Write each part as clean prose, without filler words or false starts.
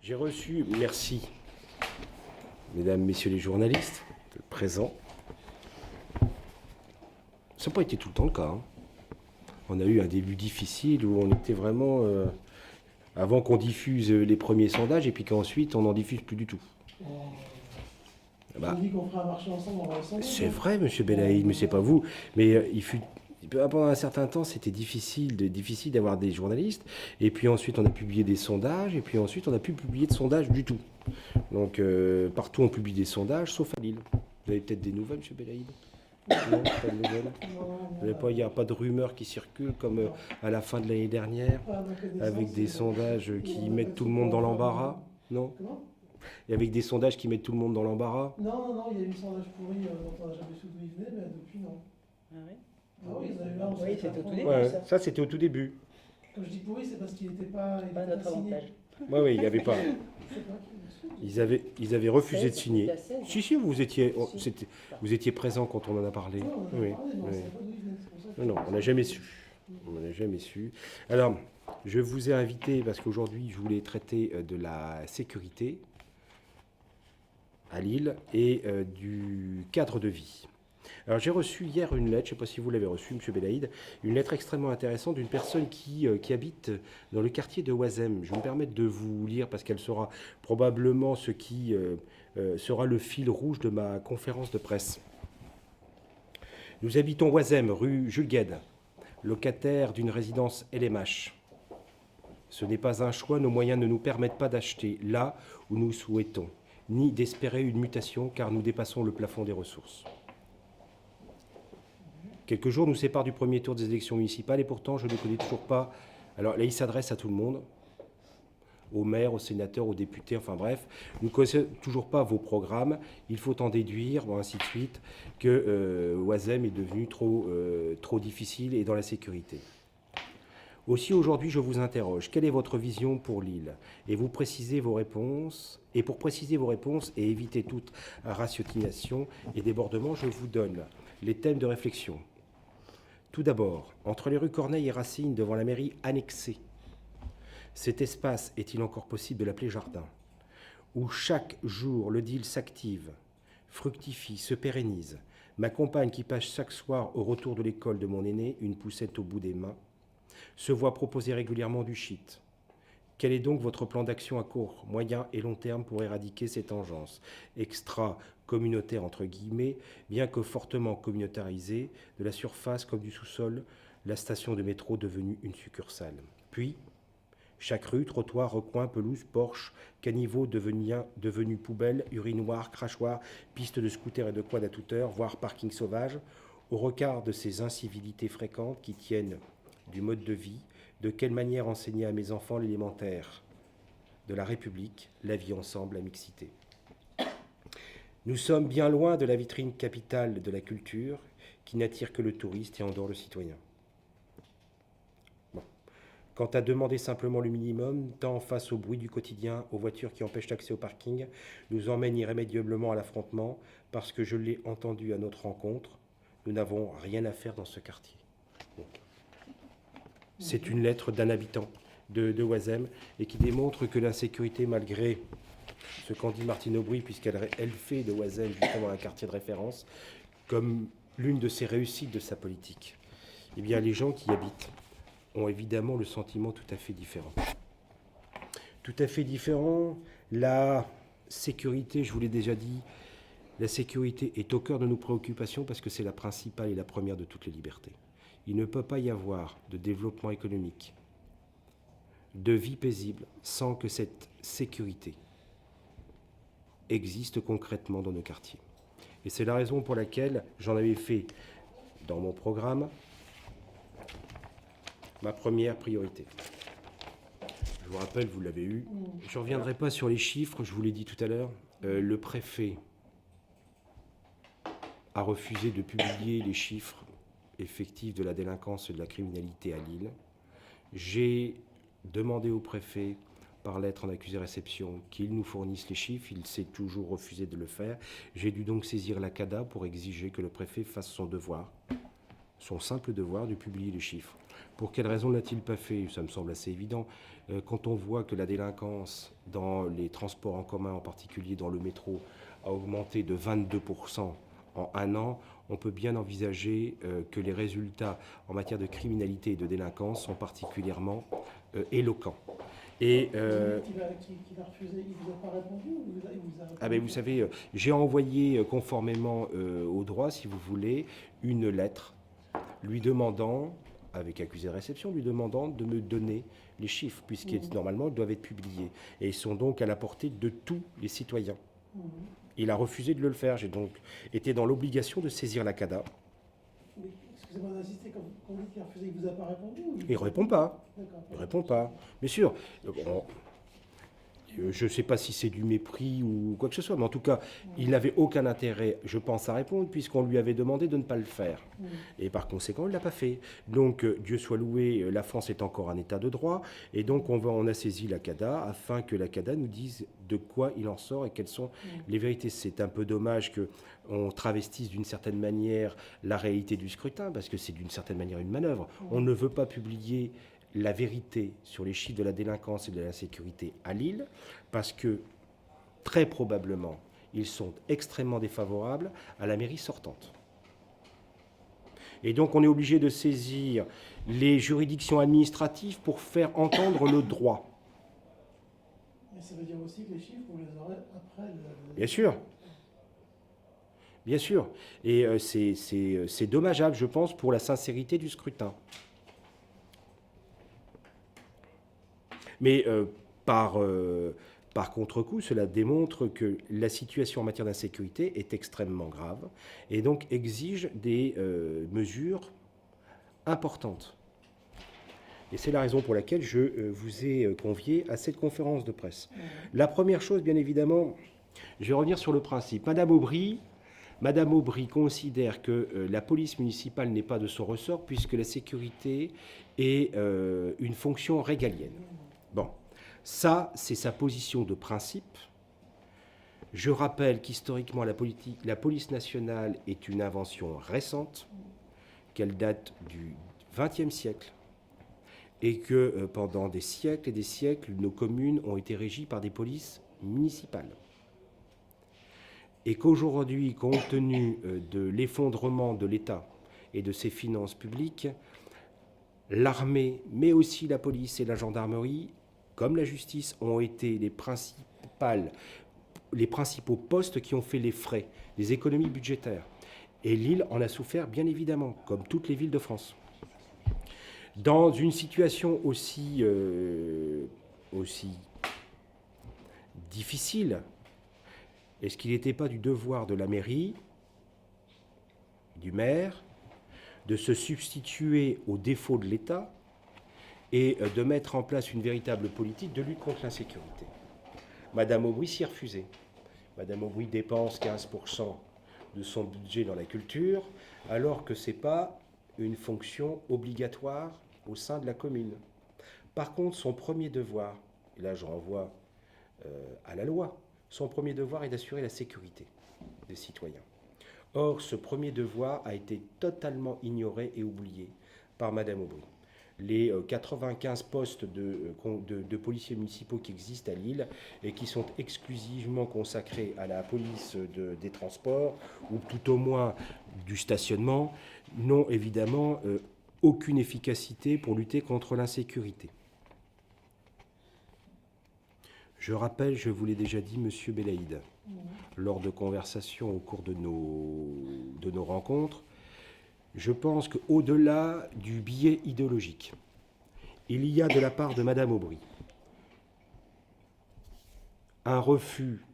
J'ai reçu, merci, mesdames, messieurs les journalistes présents. Ça n'a pas été tout le temps le cas, hein. On a eu un début difficile où on était vraiment... avant qu'on diffuse les premiers sondages et puis qu'ensuite on n'en diffuse plus du tout. On dit qu'on fera marcher ensemble, on va ensemble. C'est vrai, monsieur Belaïd, mais c'est pas vous. Mais pendant un certain temps, c'était difficile d'avoir des journalistes. Et puis ensuite, on a publié des sondages. Et puis ensuite, on n'a plus publié de sondages du tout. Donc, partout, on publie des sondages, sauf à Lille. Vous avez peut-être des nouvelles, monsieur Belaïd? Non, pas de nouvelles. Il n'y a pas de rumeurs qui circulent comme à la fin de l'année dernière, avec des sondages qui mettent tout le monde dans l'embarras? Non? Et avec des sondages qui mettent tout le monde dans l'embarras? Non, il y a eu des sondages pourris dont on n'a jamais su d'où ils venaient, mais depuis, non. Ah oui. Ah oui, ils avaient là, on Oui, sait c'était pas au trop. tout début. Ouais, ça. c'était au tout début. Quand je dis pourri, c'est parce qu'il n'était pas. il Pas était notre signé. avantage. Oui, il n'y avait pas. Je sais pas qui- Ils avaient refusé de signer. C'était à 16. Si, vous étiez, Si. vous étiez présent quand on en a parlé. Non, on en a Oui, parlé, mais on oui. savait pas d'où ils venaient, c'est pour ça que- Non, on n'a jamais su. On n'a jamais su. Alors, je vous ai invité parce qu'aujourd'hui, je voulais traiter de la sécurité à Lille et du cadre de vie. Alors, j'ai reçu hier une lettre, je ne sais pas si vous l'avez reçue, M. Belaïd, une lettre extrêmement intéressante d'une personne qui habite dans le quartier de Oisem. Je vais me permettre de vous lire parce qu'elle sera probablement ce qui sera le fil rouge de ma conférence de presse. Nous habitons Oisem, rue Jules Guesde, locataire d'une résidence LMH. Ce n'est pas un choix, nos moyens ne nous permettent pas d'acheter là où nous souhaitons, ni d'espérer une mutation car nous dépassons le plafond des ressources. Quelques jours nous séparent du premier tour des élections municipales et pourtant je ne connais toujours pas. Alors là, il s'adresse à tout le monde, aux maires, aux sénateurs, aux députés, enfin bref. Nous ne connaissons toujours pas vos programmes. Il faut en déduire, bon, ainsi de suite, que Oisem est devenu trop difficile et dans la sécurité. Aussi aujourd'hui, je vous interroge. Quelle est votre vision pour Lille? Et pour préciser vos réponses et éviter toute ratiocination et débordement, je vous donne les thèmes de réflexion. Tout d'abord, entre les rues Corneille et Racine, devant la mairie annexée, cet espace est-il encore possible de l'appeler jardin, où chaque jour le deal s'active, fructifie, se pérennise. Ma compagne qui passe chaque soir au retour de l'école de mon aîné, une poussette au bout des mains, se voit proposer régulièrement du shit. Quel est donc votre plan d'action à court, moyen et long terme pour éradiquer cette engeance extra-communautaire entre guillemets, bien que fortement communautarisée, de la surface comme du sous-sol, la station de métro devenue une succursale. Puis, chaque rue, trottoir, recoin, pelouse, porche, caniveau devenu poubelle, urinoir, crachoir, piste de scooter et de quad à toute heure, voire parking sauvage, au regard de ces incivilités fréquentes qui tiennent du mode de vie, de quelle manière enseigner à mes enfants l'élémentaire de la République, la vie ensemble, la mixité. Nous sommes bien loin de la vitrine capitale de la culture qui n'attire que le touriste et endort le citoyen. Bon. Quant à demander simplement le minimum, tant face au bruit du quotidien, aux voitures qui empêchent l'accès au parking, nous emmène irrémédiablement à l'affrontement parce que je l'ai entendu à notre rencontre, nous n'avons rien à faire dans ce quartier. Bon. C'est une lettre d'un habitant de Oisem et qui démontre que l'insécurité, malgré ce qu'en dit Martine Aubry, puisqu'elle fait de Oisem justement un quartier de référence, comme l'une de ses réussites de sa politique, eh bien les gens qui y habitent ont évidemment le sentiment tout à fait différent. Tout à fait différent. La sécurité, je vous l'ai déjà dit, la sécurité est au cœur de nos préoccupations parce que c'est la principale et la première de toutes les libertés. Il ne peut pas y avoir de développement économique, de vie paisible, sans que cette sécurité existe concrètement dans nos quartiers. Et c'est la raison pour laquelle j'en avais fait dans mon programme ma première priorité. Je vous rappelle, vous l'avez eu. Je ne reviendrai pas sur les chiffres, je vous l'ai dit tout à l'heure. Le préfet a refusé de publier les chiffres effectif de la délinquance et de la criminalité à Lille. J'ai demandé au préfet, par lettre en accusé-réception, qu'il nous fournisse les chiffres. Il s'est toujours refusé de le faire. J'ai dû donc saisir la CADA pour exiger que le préfet fasse son devoir, son simple devoir de publier les chiffres. Pour quelle raison ne l'a-t-il pas fait? Ça me semble assez évident. Quand on voit que la délinquance dans les transports en commun, en particulier dans le métro, a augmenté de 22% en un an, on peut bien envisager que les résultats en matière de criminalité et de délinquance sont particulièrement éloquents. Et Qu'il a refusé, il vous a pas répondu ou il vous a répondu? ah ben vous savez, j'ai envoyé conformément au droit, si vous voulez, une lettre lui demandant, avec accusé de réception, lui demandant de me donner les chiffres, puisqu'ils normalement doivent être publiés. Et ils sont donc à la portée de tous les citoyens. Il a refusé de le faire. J'ai donc été dans l'obligation de saisir la CADA. Mais excusez-moi d'insister, quand vous dites qu'il a refusé, il vous a pas répondu ou Il ne répond pas. D'accord. Il ne répond pas. Bien sûr, je ne sais pas si c'est du mépris ou quoi que ce soit, mais en tout cas, il n'avait aucun intérêt, je pense, à répondre, puisqu'on lui avait demandé de ne pas le faire. Et par conséquent, il ne l'a pas fait. Donc, Dieu soit loué, la France est encore en état de droit, et donc on a saisi la CADA afin que la CADA nous dise de quoi il en sort et quelles sont les vérités. C'est un peu dommage qu'on travestisse d'une certaine manière la réalité du scrutin, parce que c'est d'une certaine manière une manœuvre. On ne veut pas publier la vérité sur les chiffres de la délinquance et de l'insécurité à Lille, parce que très probablement, ils sont extrêmement défavorables à la mairie sortante. Et donc on est obligé de saisir les juridictions administratives pour faire entendre le droit. Mais ça veut dire aussi que les chiffres, vous les aurez après le... Bien sûr. Bien sûr. Et c'est dommageable, je pense, pour la sincérité du scrutin. Mais par contre-coup, cela démontre que la situation en matière d'insécurité est extrêmement grave et donc exige des mesures importantes. Et c'est la raison pour laquelle je vous ai convié à cette conférence de presse. La première chose, bien évidemment, je vais revenir sur le principe. Madame Aubry considère que la police municipale n'est pas de son ressort puisque la sécurité est une fonction régalienne. Bon, ça, c'est sa position de principe. Je rappelle qu'historiquement, la police nationale est une invention récente, qu'elle date du XXe siècle, et que pendant des siècles et des siècles, nos communes ont été régies par des polices municipales. Et qu'aujourd'hui, compte tenu de l'effondrement de l'État et de ses finances publiques, l'armée, mais aussi la police et la gendarmerie, comme la justice, ont été les principaux postes qui ont fait les frais, les économies budgétaires. Et Lille en a souffert, bien évidemment, comme toutes les villes de France. Dans une situation aussi difficile, est-ce qu'il n'était pas du devoir de la mairie, du maire, de se substituer aux défauts de l'État et de mettre en place une véritable politique de lutte contre l'insécurité? Madame Aubry s'y est refusée. Madame Aubry dépense 15% de son budget dans la culture, alors que ce n'est pas une fonction obligatoire au sein de la commune. Par contre, son premier devoir, et là je renvoie à la loi, son premier devoir est d'assurer la sécurité des citoyens. Or, ce premier devoir a été totalement ignoré et oublié par Madame Aubry. Les 95 postes de policiers municipaux qui existent à Lille et qui sont exclusivement consacrés à la police des transports, ou tout au moins du stationnement, n'ont évidemment aucune efficacité pour lutter contre l'insécurité. Je rappelle, je vous l'ai déjà dit, Monsieur Belaïd, lors de conversations au cours de nos rencontres, je pense qu'au-delà du biais idéologique, il y a de la part de Madame Aubry un refus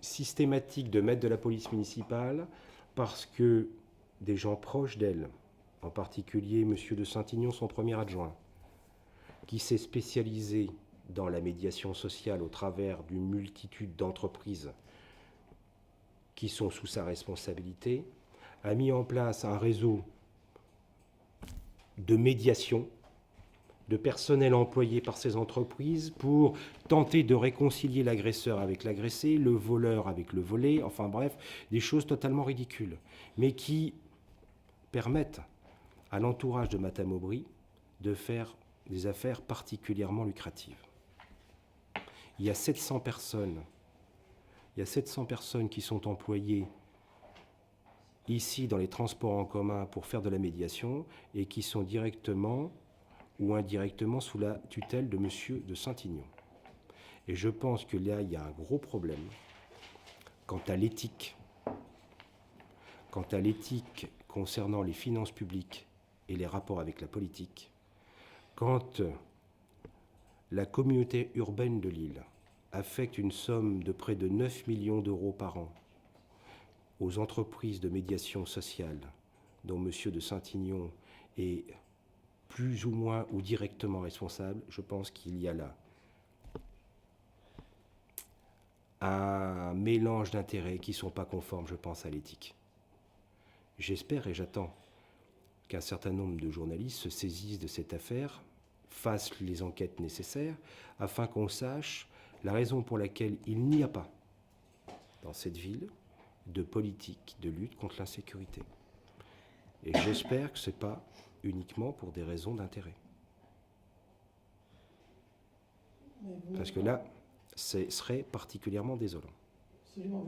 systématique de mettre de la police municipale parce que des gens proches d'elle, en particulier Monsieur de Saint-Ignon, son premier adjoint, qui s'est spécialisé dans la médiation sociale au travers d'une multitude d'entreprises qui sont sous sa responsabilité, a mis en place un réseau de médiation, de personnel employé par ces entreprises pour tenter de réconcilier l'agresseur avec l'agressé, le voleur avec le volé, enfin bref, des choses totalement ridicules, mais qui permettent à l'entourage de Madame Aubry de faire des affaires particulièrement lucratives. Il y a 700 personnes qui sont employées ici dans les transports en commun pour faire de la médiation et qui sont directement ou indirectement sous la tutelle de Monsieur de Saint-Ignon. Et je pense que là, il y a un gros problème quant à l'éthique concernant les finances publiques et les rapports avec la politique, quand la communauté urbaine de Lille affecte une somme de près de 9 millions d'euros par an aux entreprises de médiation sociale dont M. de Saint-Ignon est plus ou moins ou directement responsable, je pense qu'il y a là un mélange d'intérêts qui ne sont pas conformes, je pense, à l'éthique. J'espère et j'attends qu'un certain nombre de journalistes se saisissent de cette affaire, fassent les enquêtes nécessaires, afin qu'on sache la raison pour laquelle il n'y a pas, dans cette ville, de politique de lutte contre l'insécurité. Et j'espère que ce n'est pas uniquement pour des raisons d'intérêt. Parce que là, ce serait particulièrement désolant. Absolument.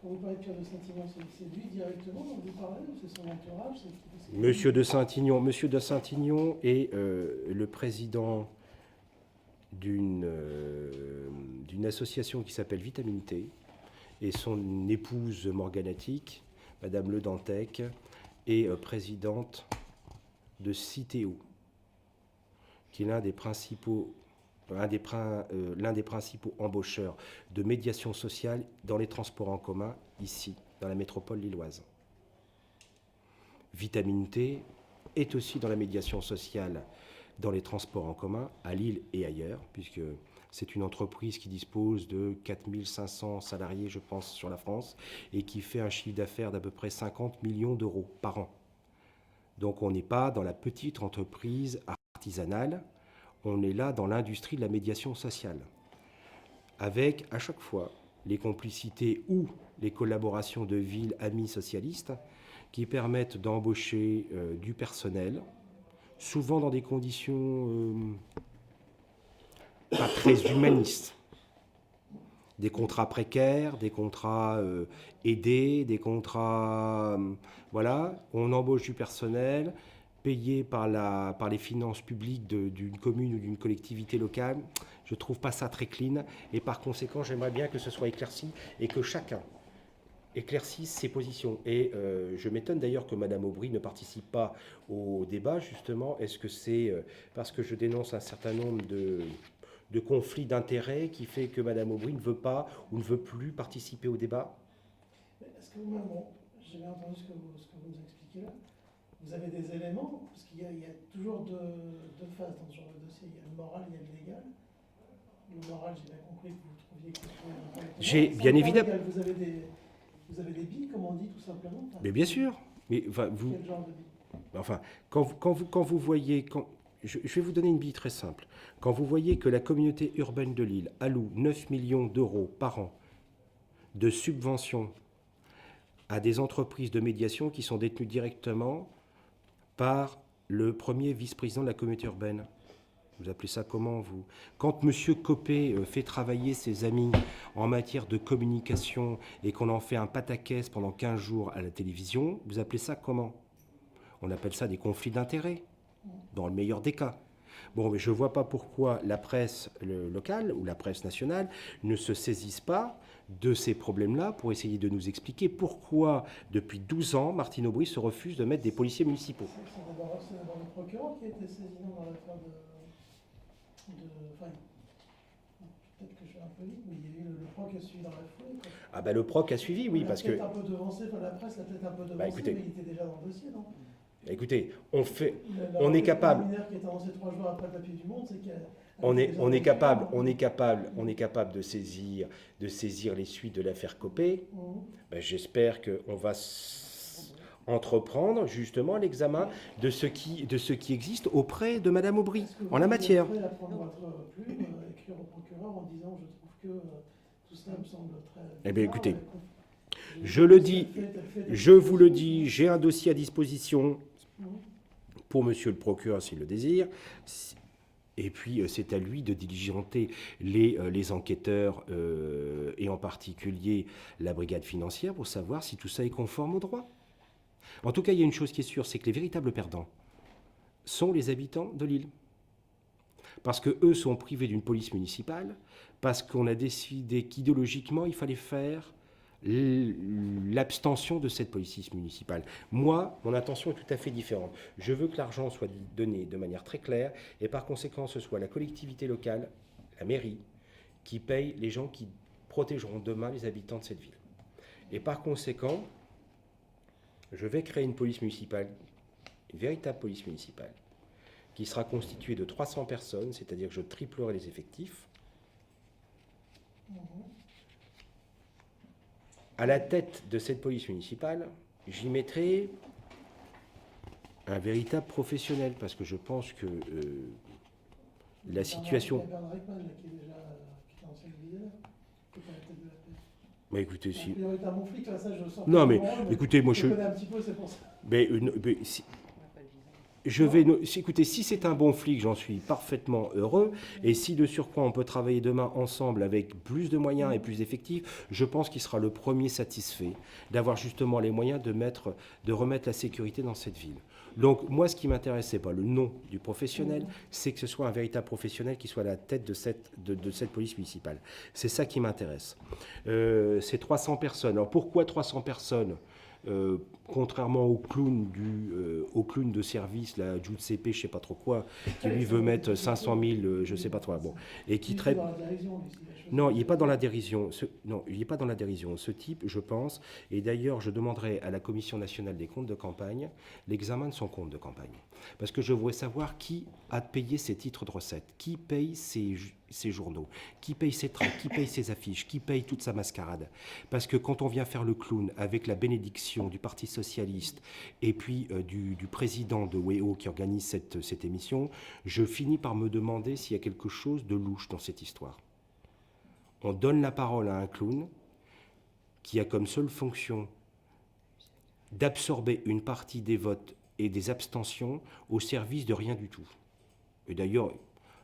Quand vous parlez de Pierre de Saint-Ignon, c'est lui directement dont vous parlez ou c'est son entourage? Monsieur de Saint-Ignon est le président d'une association qui s'appelle Vitamine T, et son épouse morganatique, Madame Le Dantec, est présidente de Citeo, qui est l'un des principaux embaucheurs de médiation sociale dans les transports en commun, ici, dans la métropole lilloise. Vitamine T est aussi dans la médiation sociale dans les transports en commun, à Lille et ailleurs, puisque c'est une entreprise qui dispose de 4500 salariés, je pense, sur la France, et qui fait un chiffre d'affaires d'à peu près 50 millions d'euros par an. Donc on n'est pas dans la petite entreprise artisanale, on est là dans l'industrie de la médiation sociale, avec à chaque fois les complicités ou les collaborations de villes amies socialistes qui permettent d'embaucher du personnel, souvent dans des conditions pas très humanistes. Des contrats précaires, des contrats aidés, des contrats... voilà, on embauche du personnel payé par les finances publiques d'une commune ou d'une collectivité locale. Je ne trouve pas ça très clean. Et par conséquent, j'aimerais bien que ce soit éclairci et que chacun éclaircisse ses positions. Et je m'étonne d'ailleurs que Mme Aubry ne participe pas au débat, justement. Est-ce que c'est parce que je dénonce un certain nombre de conflits d'intérêts qui fait que Mme Aubry ne veut pas ou ne veut plus participer au débat? Est-ce que vous-même, j'ai bien entendu ce que vous nous expliquez là, vous avez des éléments, parce qu'il y a toujours deux phases dans ce genre de dossier, il y a le moral, il y a le légal. Le moral, j'ai bien compris que vous trouviez que... J'ai bien évidemment... Vous avez des billes, comme on dit, tout simplement? Mais bien sûr. Mais, enfin, quel genre de billes? Enfin, quand vous voyez... Je vais vous donner une bille très simple. Quand vous voyez que la communauté urbaine de Lille alloue 9 millions d'euros par an de subventions à des entreprises de médiation qui sont détenues directement par le premier vice-président de la communauté urbaine. Vous appelez ça comment, vous? Quand M. Copé fait travailler ses amis en matière de communication et qu'on en fait un pataquès pendant 15 jours à la télévision, vous appelez ça comment? On appelle ça des conflits d'intérêts, dans le meilleur des cas. Bon, mais je ne vois pas pourquoi la presse locale ou la presse nationale ne se saisissent pas de ces problèmes-là pour essayer de nous expliquer pourquoi, depuis 12 ans, Martine Aubry se refuse de mettre des policiers municipaux. C'est d'abord le procureur qui a été saisi dans l'affaire enfin, peut-être que je suis un peu vite, mais il y a eu le PROC qui a suivi dans la foulée. Ah ben le PROC a suivi, oui, parce que... Un peu devancé, enfin, la presse l'a peut-être un peu devancé, écoutez, mais il était déjà dans le dossier, non? Écoutez, on est capable... qui est avancé 3 jours après le papier du Monde, c'est qu'il y a... On est capable de saisir les suites de l'affaire Copé. Ben, j'espère qu'on va entreprendre justement l'examen de ce qui existe auprès de Mme Aubry en la matière. Est-ce que vous êtes prêt à prendre votre plume, écrire au procureur en disant je trouve que tout cela me semble très... Eh bien écoutez, je vous le dis, j'ai un dossier à disposition pour monsieur le procureur s'il le désire. Et puis, c'est à lui de diligenter les enquêteurs, et en particulier la brigade financière, pour savoir si tout ça est conforme au droit. En tout cas, il y a une chose qui est sûre, c'est que les véritables perdants sont les habitants de l'île. Parce qu'eux sont privés d'une police municipale, parce qu'on a décidé qu'idéologiquement, il fallait faire l'abstention de cette police municipale. Moi, mon intention est tout à fait différente. Je veux que l'argent soit donné de manière très claire, et par conséquent, ce soit la collectivité locale, la mairie, qui paye les gens qui protégeront demain les habitants de cette ville. Et par conséquent, je vais créer une police municipale, une véritable police municipale, qui sera constituée de 300 personnes, c'est-à-dire que je triplerai les effectifs. À la tête de cette police municipale, j'y mettrai un véritable professionnel, parce que je pense que la situation... Mais écoutez, si... Non, mais écoutez, moi je... Mais si... Je vais, écoutez, si c'est un bon flic, j'en suis parfaitement heureux. Et si de surcroît on peut travailler demain ensemble avec plus de moyens et plus d'effectifs, je pense qu'il sera le premier satisfait d'avoir justement les moyens de remettre la sécurité dans cette ville. Donc moi, ce qui m'intéresse, c'est pas le nom du professionnel, c'est que ce soit un véritable professionnel qui soit à la tête de cette police municipale. C'est ça qui m'intéresse. C'est 300 personnes. Alors pourquoi 300 personnes ? Contrairement au clown de service, la Giuseppe, je sais pas trop quoi, qui lui veut mettre 500 000, je sais pas trop, bon, et qui traite... Non, il n'est pas dans la dérision. Non, il n'est pas dans la dérision. Ce type, je pense, et d'ailleurs, je demanderai à la Commission nationale des comptes de campagne l'examen de son compte de campagne. Parce que je voudrais savoir qui a payé ses titres de recettes, qui paye ses journaux, qui paye ses tracts, qui paye ses affiches, qui paye toute sa mascarade. Parce que quand on vient faire le clown avec la bénédiction du Parti socialiste et puis du président de WEO qui organise cette émission, je finis par me demander s'il y a quelque chose de louche dans cette histoire. On donne la parole à un clown qui a comme seule fonction d'absorber une partie des votes et des abstentions au service de rien du tout. Et d'ailleurs,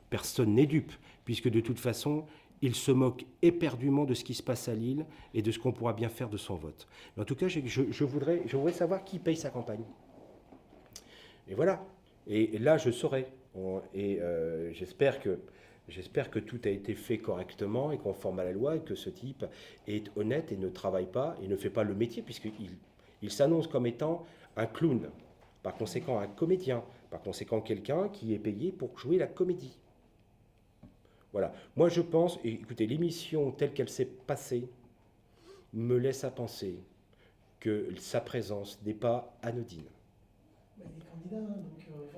personne n'est dupe, puisque de toute façon, il se moque éperdument de ce qui se passe à Lille et de ce qu'on pourra bien faire de son vote. Mais en tout cas, je voudrais savoir qui paye sa campagne. Et voilà. Et là, je saurai. Et j'espère que tout a été fait correctement et conforme à la loi, et que ce type est honnête et ne travaille pas et ne fait pas le métier, puisqu'il s'annonce comme étant un clown, par conséquent un comédien, par conséquent quelqu'un qui est payé pour jouer la comédie. Voilà. Moi, je pense, et écoutez, l'émission telle qu'elle s'est passée me laisse à penser que sa présence n'est pas anodine.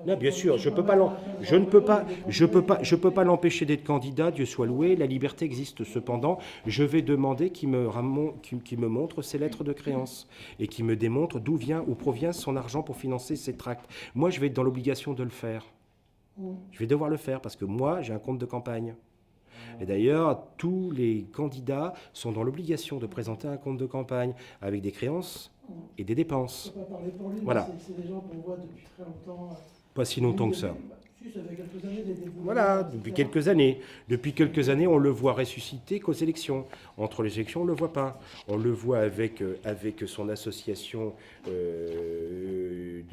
Non, bien sûr, je ne peux pas l'empêcher d'être candidat, Dieu soit loué, la liberté existe cependant. Je vais demander qu'il me montre ses lettres de créance et qu'il me démontre où provient son argent pour financer ses tracts. Moi, je vais être dans l'obligation de le faire. Je vais devoir le faire parce que moi, j'ai un compte de campagne. Et d'ailleurs, tous les candidats sont dans l'obligation de présenter un compte de campagne avec des créances et des dépenses. Je ne peux pas parler pour lui, voilà. Mais c'est des gens qu'on voit depuis très longtemps. Pas si longtemps que ça. Si, ça fait quelques années. Voilà, depuis quelques années. Depuis quelques années, on le voit ressusciter qu'aux élections. Entre les élections, on ne le voit pas. On le voit avec son association de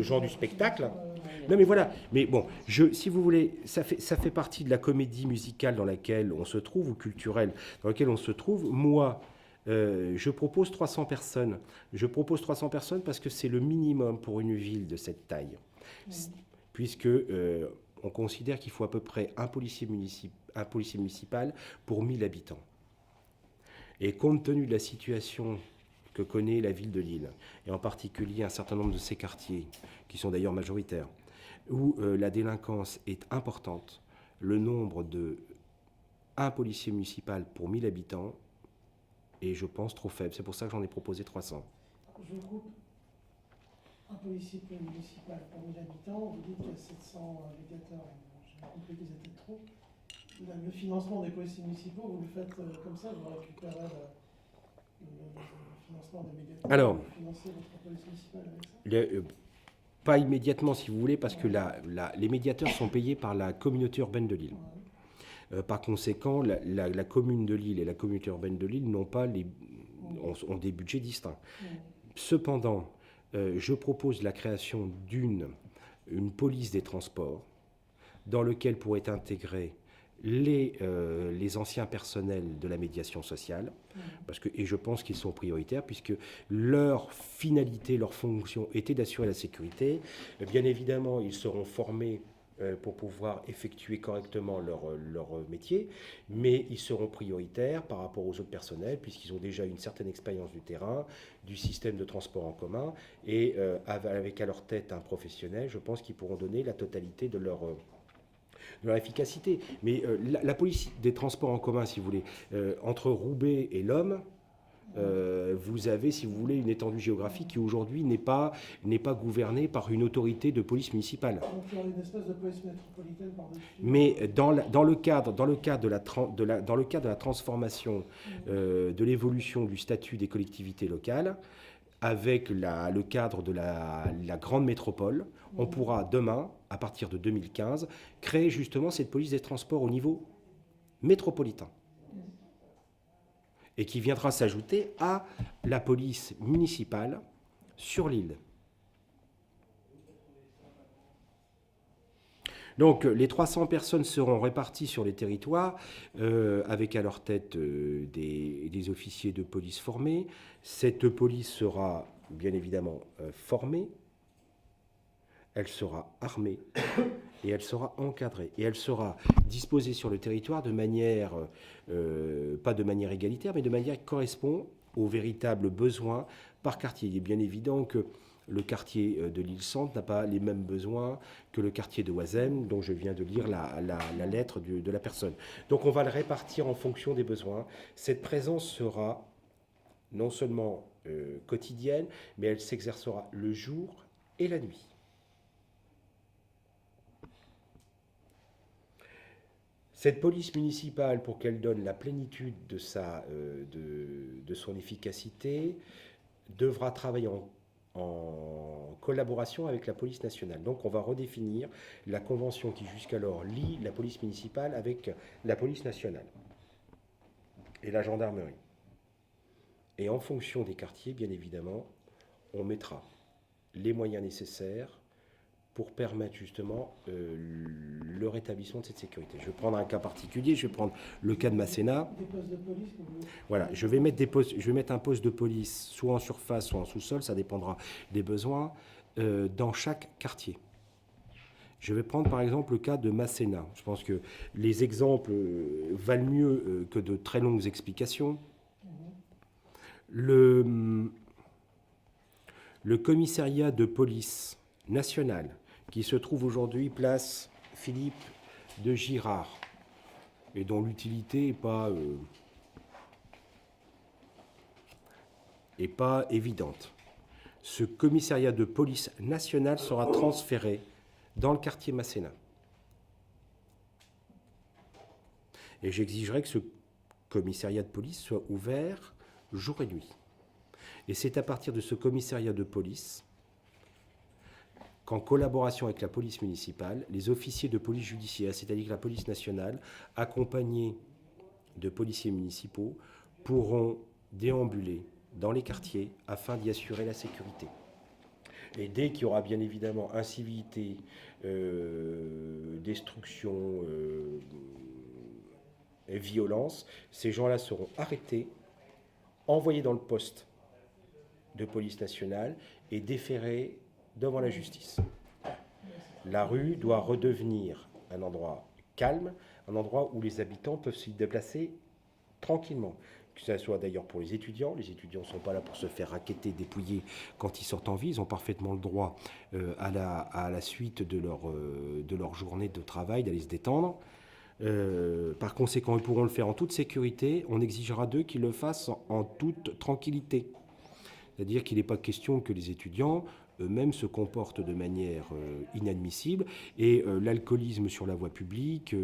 gens du spectacle. Non mais voilà. Mais bon, si vous voulez, ça fait partie de la comédie musicale dans laquelle on se trouve, ou culturelle dans laquelle on se trouve. Moi, je propose 300 personnes. Je propose 300 personnes parce que c'est le minimum pour une ville de cette taille. Puisque on considère qu'il faut à peu près un policier municipal pour 1000 habitants. Et compte tenu de la situation que connaît la ville de Lille, et en particulier un certain nombre de ses quartiers, qui sont d'ailleurs majoritaires, où la délinquance est importante, le nombre de un policier municipal pour 1000 habitants est, je pense, trop faible. C'est pour ça que j'en ai proposé 300. Je vous coupe. Un policier municipal pour 1000 habitants, vous dites qu'il y a 700 médiateurs, j'ai compris qu'ils étaient trop. Le financement des policiers municipaux, vous le faites comme ça, vous récupérez le financement des médiateurs, alors, vous financez votre police municipale avec ça pas immédiatement, si vous voulez, parce que les médiateurs sont payés par la communauté urbaine de Lille. Par conséquent, la commune de Lille et la communauté urbaine de Lille n'ont pas ont des budgets distincts. Cependant, je propose la création une police des transports dans lequel pourraient intégrer les anciens personnels de la médiation sociale, et je pense qu'ils sont prioritaires, puisque leur finalité, leur fonction était d'assurer la sécurité. Bien évidemment, ils seront formés pour pouvoir effectuer correctement leur métier, mais ils seront prioritaires par rapport aux autres personnels, puisqu'ils ont déjà une certaine expérience du terrain, du système de transport en commun, et avec à leur tête un professionnel, je pense qu'ils pourront donner la totalité de leur efficacité. Mais la police des transports en commun, si vous voulez, entre Roubaix et Lomme, vous avez, si vous voulez, une étendue géographique qui aujourd'hui n'est pas gouvernée par une autorité de police municipale. Donc il y aurait une espèce de police métropolitaine par-dessus. Mais dans le cadre de la transformation de l'évolution du statut des collectivités locales, avec le cadre de la grande métropole, on pourra demain, à partir de 2015, créer justement cette police des transports au niveau métropolitain. Et qui viendra s'ajouter à la police municipale sur l'île. Donc les 300 personnes seront réparties sur les territoires, avec à leur tête des officiers de police formés. Cette police sera bien évidemment formée, elle sera armée et elle sera encadrée. Et elle sera disposée sur le territoire de manière, pas de manière égalitaire, mais de manière qui correspond aux véritables besoins par quartier. Il est bien évident que le quartier de l'Île-Centre n'a pas les mêmes besoins que le quartier de Oisem, dont je viens de lire la lettre de la personne. Donc on va le répartir en fonction des besoins. Cette présence sera non seulement quotidienne, mais elle s'exercera le jour et la nuit. Cette police municipale, pour qu'elle donne la plénitude de son efficacité, devra travailler en collaboration avec la police nationale. Donc on va redéfinir la convention qui jusqu'alors lie la police municipale avec la police nationale et la gendarmerie. Et en fonction des quartiers, bien évidemment, on mettra les moyens nécessaires pour permettre justement le rétablissement de cette sécurité. Je vais prendre un cas particulier, je vais prendre le cas de Masséna. Des postes de police que vous... Voilà, je vais mettre un poste de police soit en surface, soit en sous-sol, ça dépendra des besoins, dans chaque quartier. Je vais prendre par exemple le cas de Masséna. Je pense que les exemples valent mieux que de très longues explications. Le commissariat de police national, qui se trouve aujourd'hui place Philippe de Girard, et dont l'utilité n'est pas évidente. Ce commissariat de police national sera transféré dans le quartier Masséna. Et j'exigerai que ce commissariat de police soit ouvert jour et nuit. Et c'est à partir de ce commissariat de police qu'en collaboration avec la police municipale, les officiers de police judiciaire, c'est-à-dire la police nationale, accompagnés de policiers municipaux, pourront déambuler dans les quartiers afin d'y assurer la sécurité. Et dès qu'il y aura bien évidemment incivilité, destruction et violence, ces gens-là seront arrêtés, envoyés dans le poste de police nationale et déférés devant la justice. La rue doit redevenir un endroit calme, un endroit où les habitants peuvent s'y déplacer tranquillement. Que ce soit d'ailleurs pour les étudiants ne sont pas là pour se faire racketter, dépouiller quand ils sortent en vie, ils ont parfaitement le droit à la suite de leur journée de travail d'aller se détendre. Par conséquent, ils pourront le faire en toute sécurité, on exigera d'eux qu'ils le fassent en toute tranquillité. C'est-à-dire qu'il n'est pas question que les étudiants eux-mêmes se comportent de manière inadmissible, et l'alcoolisme sur la voie publique,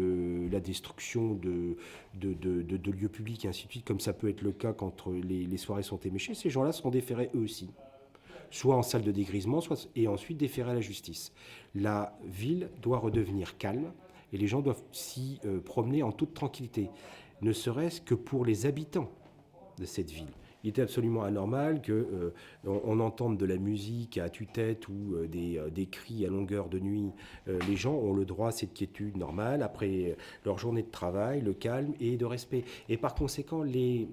la destruction de lieux publics et ainsi de suite, comme ça peut être le cas quand les soirées sont éméchées, ces gens-là seront déférés eux aussi. soit en salle de dégrisement, et ensuite déférés à la justice. La ville doit redevenir calme et les gens doivent s'y promener en toute tranquillité, ne serait-ce que pour les habitants de cette ville. Il était absolument anormal qu'on entende de la musique à tue-tête ou des cris à longueur de nuit. Les gens ont le droit à cette quiétude normale après leur journée de travail, le calme et de respect. Et par conséquent, les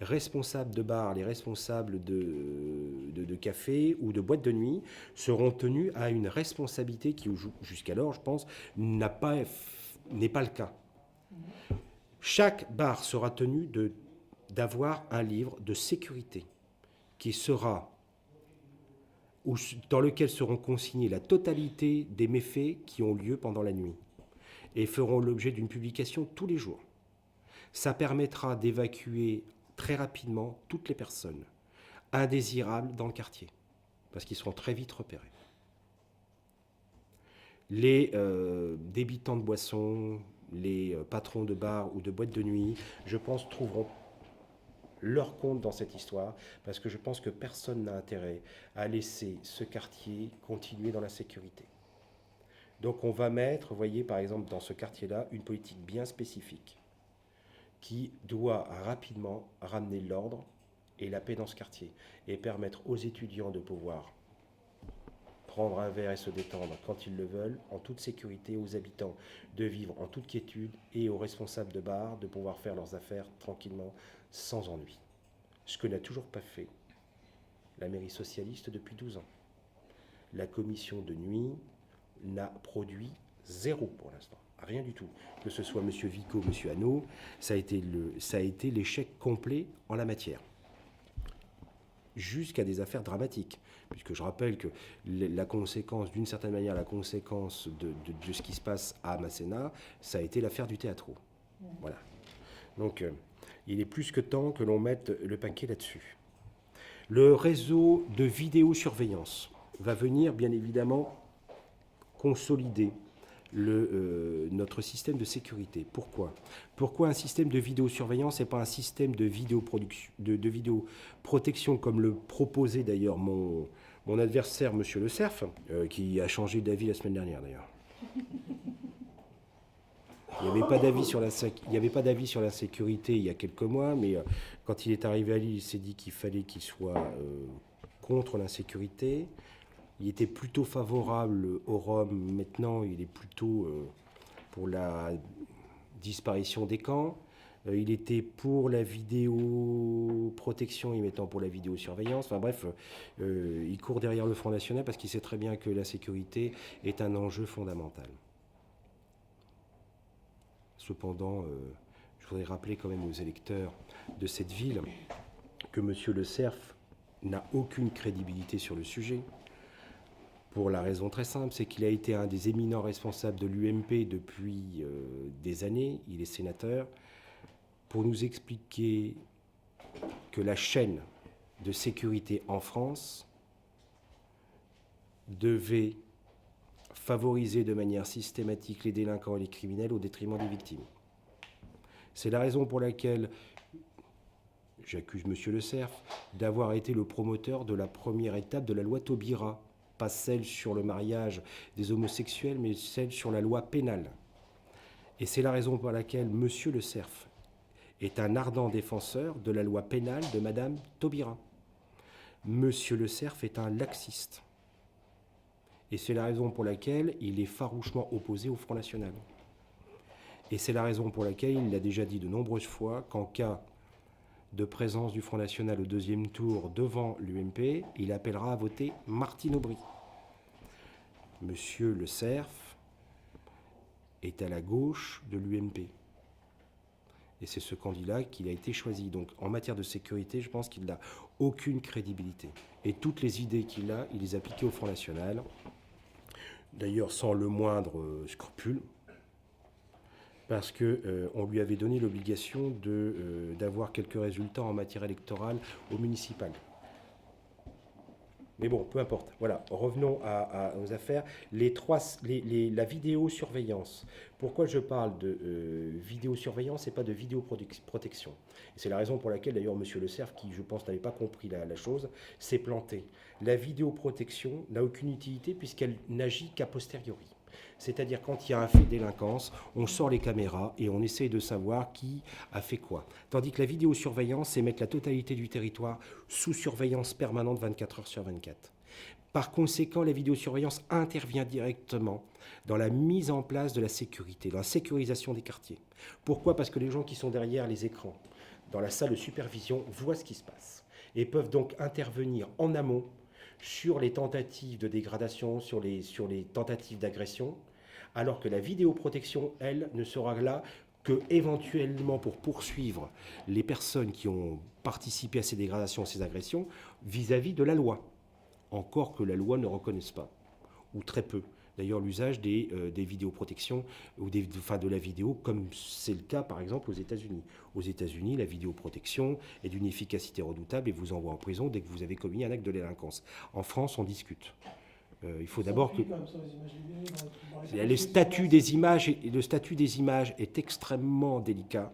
responsables de bars, les responsables de cafés ou de boîtes de nuit seront tenus à une responsabilité qui, jusqu'alors, je pense, n'est pas le cas. Chaque bar sera tenu d'avoir un livre de sécurité qui sera dans lequel seront consignés la totalité des méfaits qui ont lieu pendant la nuit et feront l'objet d'une publication tous les jours. Ça permettra d'évacuer très rapidement toutes les personnes indésirables dans le quartier parce qu'ils seront très vite repérés. Les débitants de boissons, les patrons de bars ou de boîtes de nuit, je pense, trouveront leur compte dans cette histoire, parce que je pense que personne n'a intérêt à laisser ce quartier continuer dans la sécurité. Donc on va mettre, vous voyez, par exemple, dans ce quartier-là, une politique bien spécifique qui doit rapidement ramener l'ordre et la paix dans ce quartier et permettre aux étudiants de pouvoir prendre un verre et se détendre quand ils le veulent, en toute sécurité, aux habitants de vivre en toute quiétude et aux responsables de bars de pouvoir faire leurs affaires tranquillement, sans ennui. Ce que n'a toujours pas fait la mairie socialiste depuis 12 ans. La commission de nuit n'a produit zéro pour l'instant, rien du tout. Que ce soit M. Vico, M. Hanot, ça a été l'échec complet en la matière. Jusqu'à des affaires dramatiques, puisque je rappelle que la conséquence, d'une certaine manière, la conséquence de ce qui se passe à Masséna, ça a été l'affaire du Théâtre. Voilà. Donc, il est plus que temps que l'on mette le paquet là-dessus. Le réseau de vidéosurveillance va venir, bien évidemment, consolider notre système de sécurité. Pourquoi ? Pourquoi un système de vidéosurveillance et pas un système de vidéoprotection comme le proposait d'ailleurs mon adversaire, M. Le Cerf, qui a changé d'avis la semaine dernière d'ailleurs. Il n'y avait pas d'avis sur la sécurité il y a quelques mois, mais quand il est arrivé à Lille, il s'est dit qu'il fallait qu'il soit contre l'insécurité. Il était plutôt favorable au Rhum. Maintenant, il est plutôt pour la disparition des camps. Il était pour la vidéoprotection et maintenant pour la vidéosurveillance. Enfin bref, il court derrière le Front National parce qu'il sait très bien que la sécurité est un enjeu fondamental. Cependant, je voudrais rappeler quand même aux électeurs de cette ville que M. Le Cerf n'a aucune crédibilité sur le sujet. Pour la raison très simple, c'est qu'il a été un des éminents responsables de l'UMP depuis des années, il est sénateur, pour nous expliquer que la chaîne de sécurité en France devait favoriser de manière systématique les délinquants et les criminels au détriment des victimes. C'est la raison pour laquelle j'accuse M. Le Cerf d'avoir été le promoteur de la première étape de la loi Taubira, pas celle sur le mariage des homosexuels, mais celle sur la loi pénale. Et c'est la raison pour laquelle M. Le Cerf est un ardent défenseur de la loi pénale de Mme Taubira. M. Le Cerf est un laxiste. Et c'est la raison pour laquelle il est farouchement opposé au Front National. Et c'est la raison pour laquelle il l'a déjà dit de nombreuses fois qu'en cas de présence du Front National au deuxième tour devant l'UMP, il appellera à voter Martine Aubry. Monsieur Le Cerf est à la gauche de l'UMP. Et c'est ce candidat qu'il a été choisi. Donc en matière de sécurité, je pense qu'il n'a aucune crédibilité. Et toutes les idées qu'il a, il les a appliquées au Front National. D'ailleurs sans le moindre scrupule. Parce qu'on lui avait donné l'obligation d'avoir quelques résultats en matière électorale au municipal. Mais bon, peu importe. Voilà, revenons aux affaires. La vidéosurveillance. Pourquoi je parle de vidéosurveillance et pas de vidéoprotection? C'est la raison pour laquelle, d'ailleurs, M. Le Cerf, qui, je pense, n'avait pas compris la chose, s'est planté. La vidéoprotection n'a aucune utilité puisqu'elle n'agit qu'a posteriori. C'est-à-dire quand il y a un fait de délinquance, on sort les caméras et on essaie de savoir qui a fait quoi. Tandis que la vidéosurveillance, c'est mettre la totalité du territoire sous surveillance permanente 24 heures sur 24. Par conséquent, la vidéosurveillance intervient directement dans la mise en place de la sécurité, dans la sécurisation des quartiers. Pourquoi? Parce que les gens qui sont derrière les écrans, dans la salle de supervision, voient ce qui se passe et peuvent donc intervenir en amont sur les tentatives de dégradation, sur les tentatives d'agression, alors que la vidéoprotection, elle, ne sera là que éventuellement pour poursuivre les personnes qui ont participé à ces dégradations, à ces agressions, vis-à-vis de la loi. Encore que la loi ne reconnaisse pas, ou très peu. D'ailleurs, l'usage des vidéoprotections, ou de la vidéo, comme c'est le cas par exemple aux États-Unis. Aux États-Unis, la vidéoprotection est d'une efficacité redoutable et vous envoie en prison dès que vous avez commis un acte de délinquance. En France, on discute. Il faut d'abord que le statut des images est extrêmement délicat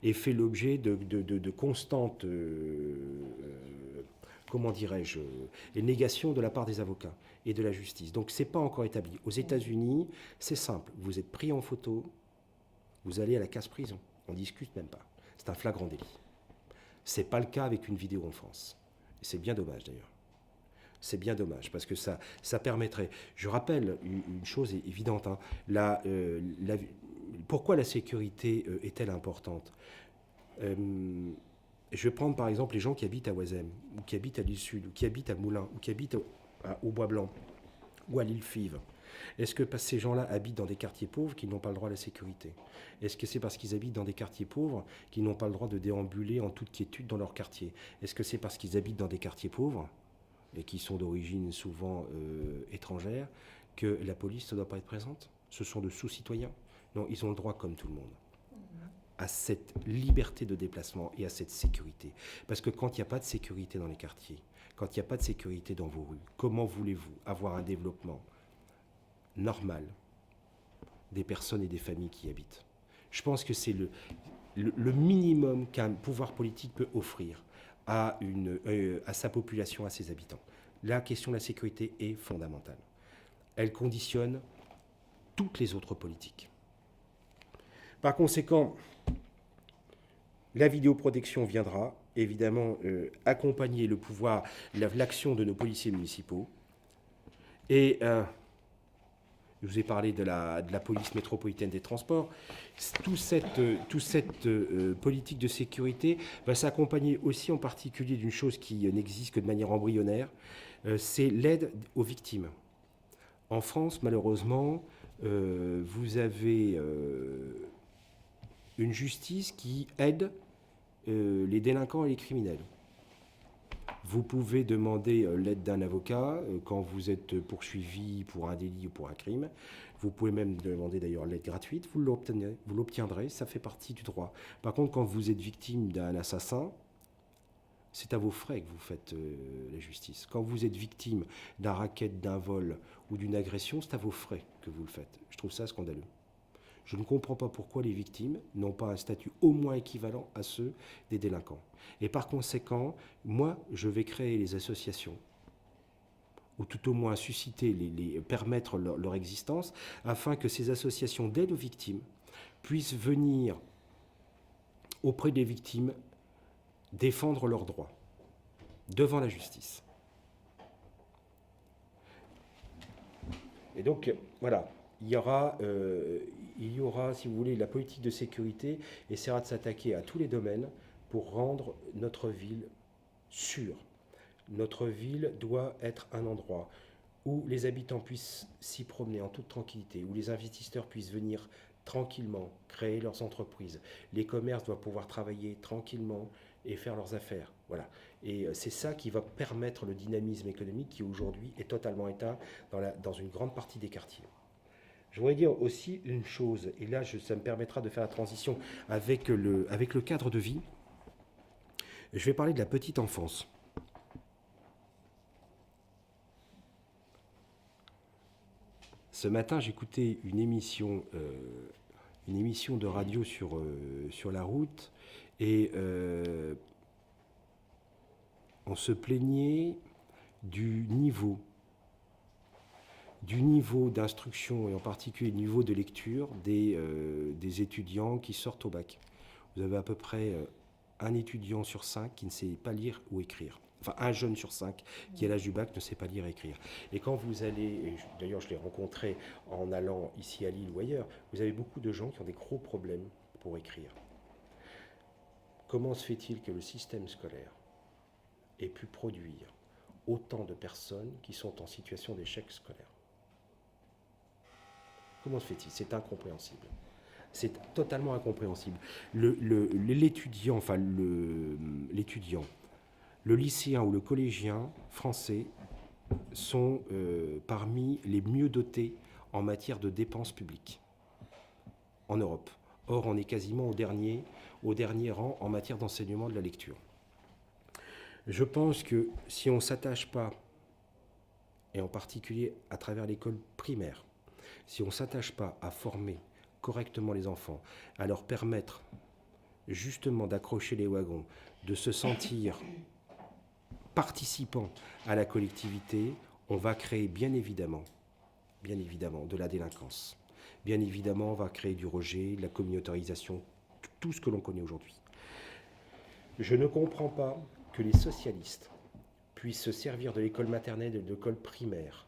et fait l'objet de constantes comment dirais-je, les négations de la part des avocats et de la justice. Donc ce n'est pas encore établi. Aux États-Unis, c'est simple. Vous êtes pris en photo, vous allez à la casse-prison. On ne discute même pas. C'est un flagrant délit. Ce n'est pas le cas avec une vidéo en France. Et c'est bien dommage d'ailleurs. C'est bien dommage parce que ça permettrait... Je rappelle une chose évidente. Hein, pourquoi la sécurité est-elle importante? Je vais prendre par exemple les gens qui habitent à Oisem, ou qui habitent à l'île Sud, ou qui habitent à Moulins, ou qui habitent au Bois-Blanc, ou à l'île Five. Est-ce que parce que ces gens-là habitent dans des quartiers pauvres qu'ils n'ont pas le droit à la sécurité? Est-ce que c'est parce qu'ils habitent dans des quartiers pauvres qu'ils n'ont pas le droit de déambuler en toute quiétude dans leur quartier? Est-ce que c'est parce qu'ils habitent dans des quartiers pauvres, et qui sont d'origine souvent étrangère, que la police ne doit pas être présente? Ce sont de sous-citoyens. Non, ils ont le droit comme tout le monde à cette liberté de déplacement et à cette sécurité. Parce que quand il n'y a pas de sécurité dans les quartiers, quand il n'y a pas de sécurité dans vos rues, comment voulez-vous avoir un développement normal des personnes et des familles qui y habitent? Je pense que c'est le minimum qu'un pouvoir politique peut offrir à sa population, à ses habitants. La question de la sécurité est fondamentale. Elle conditionne toutes les autres politiques. Par conséquent, la vidéoprotection viendra évidemment accompagner le pouvoir, l'action de nos policiers municipaux. Et je vous ai parlé de la police métropolitaine des transports. Toute cette politique de sécurité va s'accompagner aussi en particulier d'une chose qui n'existe que de manière embryonnaire, c'est l'aide aux victimes. En France, malheureusement, vous avez une justice qui aide les délinquants et les criminels. Vous pouvez demander l'aide d'un avocat quand vous êtes poursuivi pour un délit ou pour un crime. Vous pouvez même demander d'ailleurs l'aide gratuite, vous l'obtiendrez, ça fait partie du droit. Par contre, quand vous êtes victime d'un assassin, c'est à vos frais que vous faites la justice. Quand vous êtes victime d'un racket, d'un vol ou d'une agression, c'est à vos frais que vous le faites. Je trouve ça scandaleux. Je ne comprends pas pourquoi les victimes n'ont pas un statut au moins équivalent à ceux des délinquants. Et par conséquent, moi, je vais créer les associations, ou tout au moins susciter, permettre leur existence, afin que ces associations d'aide aux victimes puissent venir auprès des victimes défendre leurs droits devant la justice. Et donc, voilà. Il y aura, si vous voulez, la politique de sécurité essaiera de s'attaquer à tous les domaines pour rendre notre ville sûre. Notre ville doit être un endroit où les habitants puissent s'y promener en toute tranquillité, où les investisseurs puissent venir tranquillement créer leurs entreprises. Les commerces doivent pouvoir travailler tranquillement et faire leurs affaires. Voilà. Et c'est ça qui va permettre le dynamisme économique qui aujourd'hui est totalement éteint dans une grande partie des quartiers. Je voudrais dire aussi une chose, et là ça me permettra de faire la transition avec le cadre de vie. Je vais parler de la petite enfance. Ce matin, j'écoutais une émission de radio sur la route et on se plaignait du niveau d'instruction et en particulier du niveau de lecture des étudiants qui sortent au bac. Vous avez à peu près un étudiant sur 5 qui ne sait pas lire ou écrire. Enfin, un jeune sur 5 qui, à l'âge du bac, ne sait pas lire et écrire. Et quand vous allez, d'ailleurs je l'ai rencontré en allant ici à Lille ou ailleurs, vous avez beaucoup de gens qui ont des gros problèmes pour écrire. Comment se fait-il que le système scolaire ait pu produire autant de personnes qui sont en situation d'échec scolaire? Comment se fait-il? C'est incompréhensible. C'est totalement incompréhensible. L'étudiant, le lycéen ou le collégien français sont parmi les mieux dotés en matière de dépenses publiques en Europe. Or, on est quasiment au dernier rang en matière d'enseignement de la lecture. Je pense que si on ne s'attache pas, et en particulier à travers l'école primaire, si on ne s'attache pas à former correctement les enfants, à leur permettre justement d'accrocher les wagons, de se sentir participants à la collectivité, on va créer bien évidemment de la délinquance. Bien évidemment, on va créer du rejet, de la communautarisation, tout ce que l'on connaît aujourd'hui. Je ne comprends pas que les socialistes puissent se servir de l'école maternelle et de l'école primaire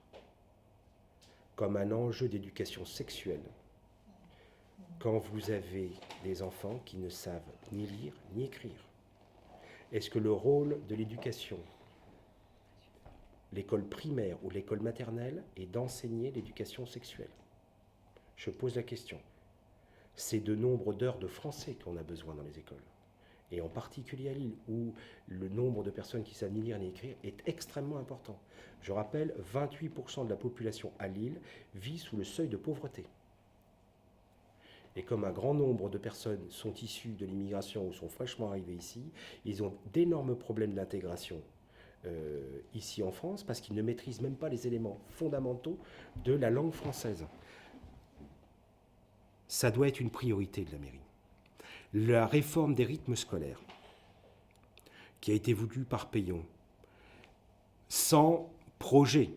comme un enjeu d'éducation sexuelle quand vous avez des enfants qui ne savent ni lire ni écrire. Est-ce que le rôle de l'éducation, l'école primaire ou l'école maternelle, est d'enseigner l'éducation sexuelle? Je pose la question. C'est de nombre d'heures de français qu'on a besoin dans les écoles. Et en particulier à Lille, où le nombre de personnes qui savent ni lire ni écrire est extrêmement important. Je rappelle, 28% de la population à Lille vit sous le seuil de pauvreté. Et comme un grand nombre de personnes sont issues de l'immigration ou sont fraîchement arrivées ici, ils ont d'énormes problèmes d'intégration ici en France parce qu'ils ne maîtrisent même pas les éléments fondamentaux de la langue française. Ça doit être une priorité de la mairie. La réforme des rythmes scolaires, qui a été voulue par Peillon, sans projet.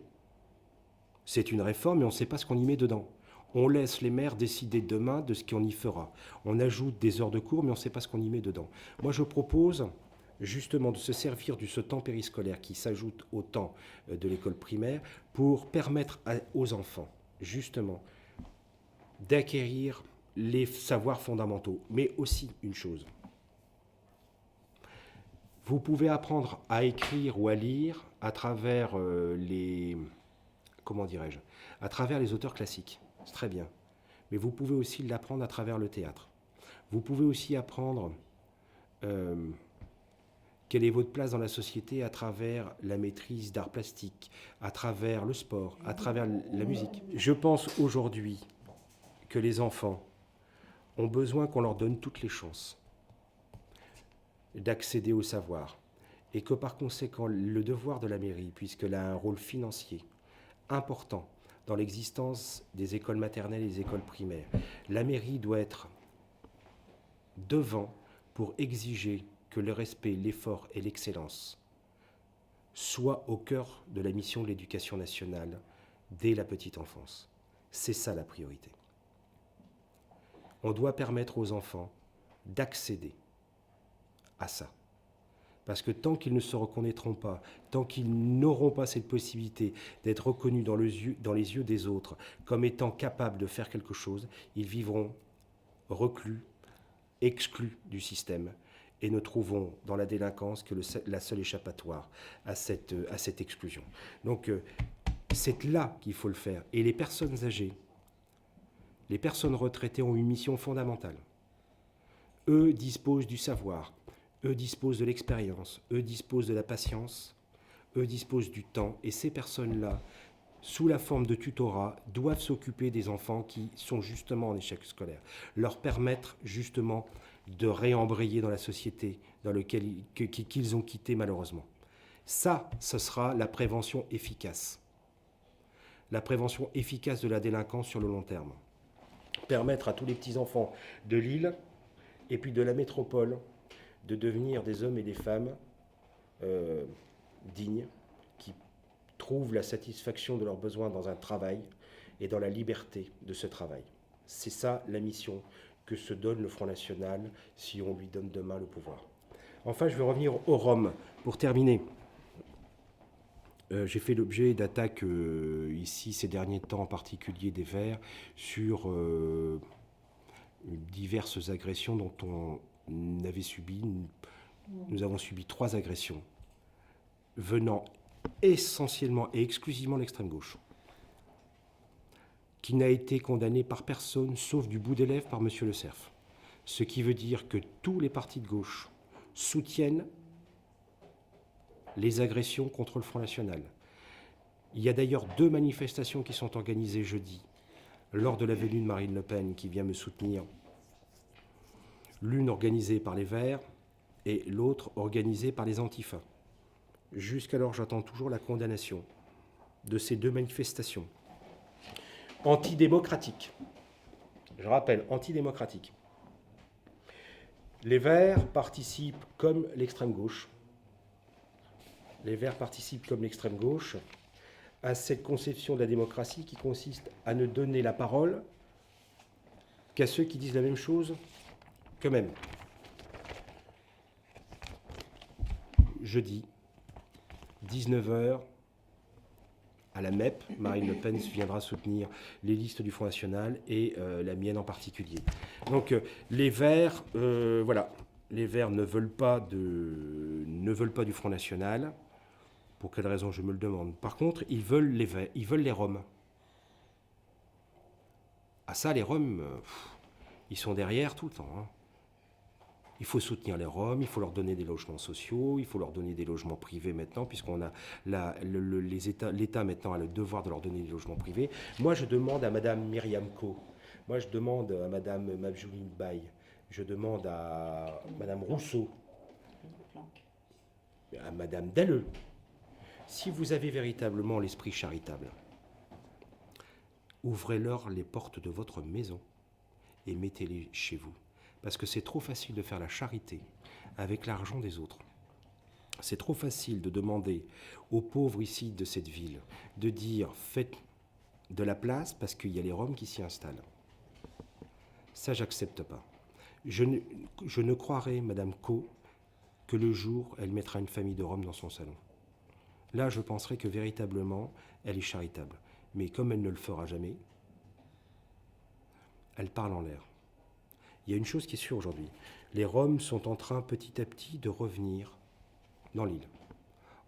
C'est une réforme, mais on ne sait pas ce qu'on y met dedans. On laisse les maires décider demain de ce qu'on y fera. On ajoute des heures de cours, mais on ne sait pas ce qu'on y met dedans. Moi, je propose justement de se servir de ce temps périscolaire qui s'ajoute au temps de l'école primaire pour permettre aux enfants, justement, d'acquérir les savoirs fondamentaux. Mais aussi une chose, vous pouvez apprendre à écrire ou à lire à travers à travers les auteurs classiques. C'est très bien. Mais vous pouvez aussi l'apprendre à travers le théâtre. Vous pouvez aussi apprendre quelle est votre place dans la société à travers la maîtrise d'art plastique, à travers le sport, à travers la musique. Je pense aujourd'hui que les enfants ont besoin qu'on leur donne toutes les chances d'accéder au savoir et que par conséquent, le devoir de la mairie, puisqu'elle a un rôle financier important dans l'existence des écoles maternelles et des écoles primaires, la mairie doit être devant pour exiger que le respect, l'effort et l'excellence soient au cœur de la mission de l'éducation nationale dès la petite enfance. C'est ça la priorité. On doit permettre aux enfants d'accéder à ça. Parce que tant qu'ils ne se reconnaîtront pas, tant qu'ils n'auront pas cette possibilité d'être reconnus dans les yeux des autres comme étant capables de faire quelque chose, ils vivront reclus, exclus du système et ne trouveront dans la délinquance que la seule échappatoire à cette exclusion. Donc c'est là qu'il faut le faire. Et les personnes âgées, les personnes retraitées ont une mission fondamentale. Eux disposent du savoir, eux disposent de l'expérience, eux disposent de la patience, eux disposent du temps. Et ces personnes-là, sous la forme de tutorat, doivent s'occuper des enfants qui sont justement en échec scolaire. Leur permettre justement de réembrayer dans la société dans laquelle qu'ils ont quitté malheureusement. Ça, ce sera la prévention efficace. la prévention efficace de la délinquance sur le long terme. Permettre à tous les petits-enfants de l'île et puis de la métropole de devenir des hommes et des femmes dignes, qui trouvent la satisfaction de leurs besoins dans un travail et dans la liberté de ce travail. C'est ça la mission que se donne le Front National si on lui donne demain le pouvoir. Enfin, je vais revenir aux Roms pour terminer. J'ai fait l'objet d'attaques ici ces derniers temps, en particulier des Verts, sur diverses agressions dont on avait subi. Nous avons subi 3 agressions venant essentiellement et exclusivement de l'extrême gauche, qui n'a été condamné par personne, sauf du bout des lèvres par M. Le Cerf. Ce qui veut dire que tous les partis de gauche soutiennent les agressions contre le Front National. Il y a d'ailleurs 2 manifestations qui sont organisées jeudi, lors de la venue de Marine Le Pen, qui vient me soutenir. L'une organisée par les Verts et l'autre organisée par les Antifas. Jusqu'alors, j'attends toujours la condamnation de ces 2 manifestations. Antidémocratiques. Je rappelle, antidémocratiques. Les Verts participent comme l'extrême gauche. Les Verts participent comme l'extrême gauche à cette conception de la démocratie qui consiste à ne donner la parole qu'à ceux qui disent la même chose qu'eux-mêmes. Jeudi, 19h, à la MEP, Marine Le Pen viendra soutenir les listes du Front National et la mienne en particulier. Donc les Verts, voilà, les Verts ne veulent pas du Front National. Pour quelle raison, je me le demande. Par contre, ils veulent les Roms. Ah ça, les Roms, ils sont derrière tout le temps. Hein. Il faut soutenir les Roms, il faut leur donner des logements sociaux, il faut leur donner des logements privés maintenant, puisqu'on a l'État maintenant a le devoir de leur donner des logements privés. Moi, je demande à Madame Myriam Co, moi je demande à Madame Mabjouline Baye, je demande à Madame Rousseau, à Madame Dalleux, si vous avez véritablement l'esprit charitable, ouvrez-leur les portes de votre maison et mettez-les chez vous. Parce que c'est trop facile de faire la charité avec l'argent des autres. C'est trop facile de demander aux pauvres ici de cette ville de dire « faites de la place parce qu'il y a les Roms qui s'y installent ». Ça, j'accepte pas. Je ne croirai, Madame Co, que le jour elle mettra une famille de Roms dans son salon. Là, je penserai que véritablement, elle est charitable. Mais comme elle ne le fera jamais, elle parle en l'air. Il y a une chose qui est sûre aujourd'hui. Les Roms sont en train petit à petit de revenir dans l'île.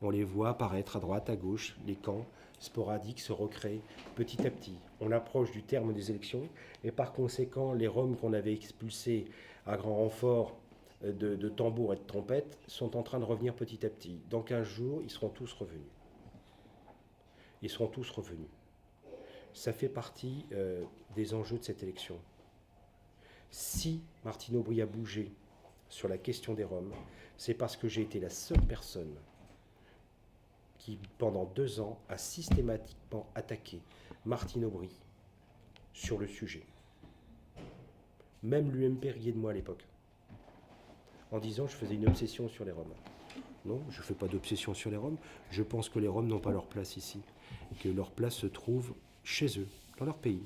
On les voit apparaître à droite, à gauche, les camps sporadiques se recréent petit à petit. On approche du terme des élections et par conséquent, les Roms qu'on avait expulsés à grand renfort de tambours et de trompettes sont en train de revenir petit à petit. Dans 15 jours, ils seront tous revenus. Ils seront tous revenus. Ça fait partie des enjeux de cette élection. Si Martine Aubry a bougé sur la question des Roms, c'est parce que j'ai été la seule personne qui, pendant 2 ans, a systématiquement attaqué Martine Aubry sur le sujet. Même l'UMP riait de moi à l'époque, en disant que je faisais une obsession sur les Roms. Non, je ne fais pas d'obsession sur les Roms. Je pense que les Roms n'ont pas leur place ici, et que leur place se trouve chez eux, dans leur pays.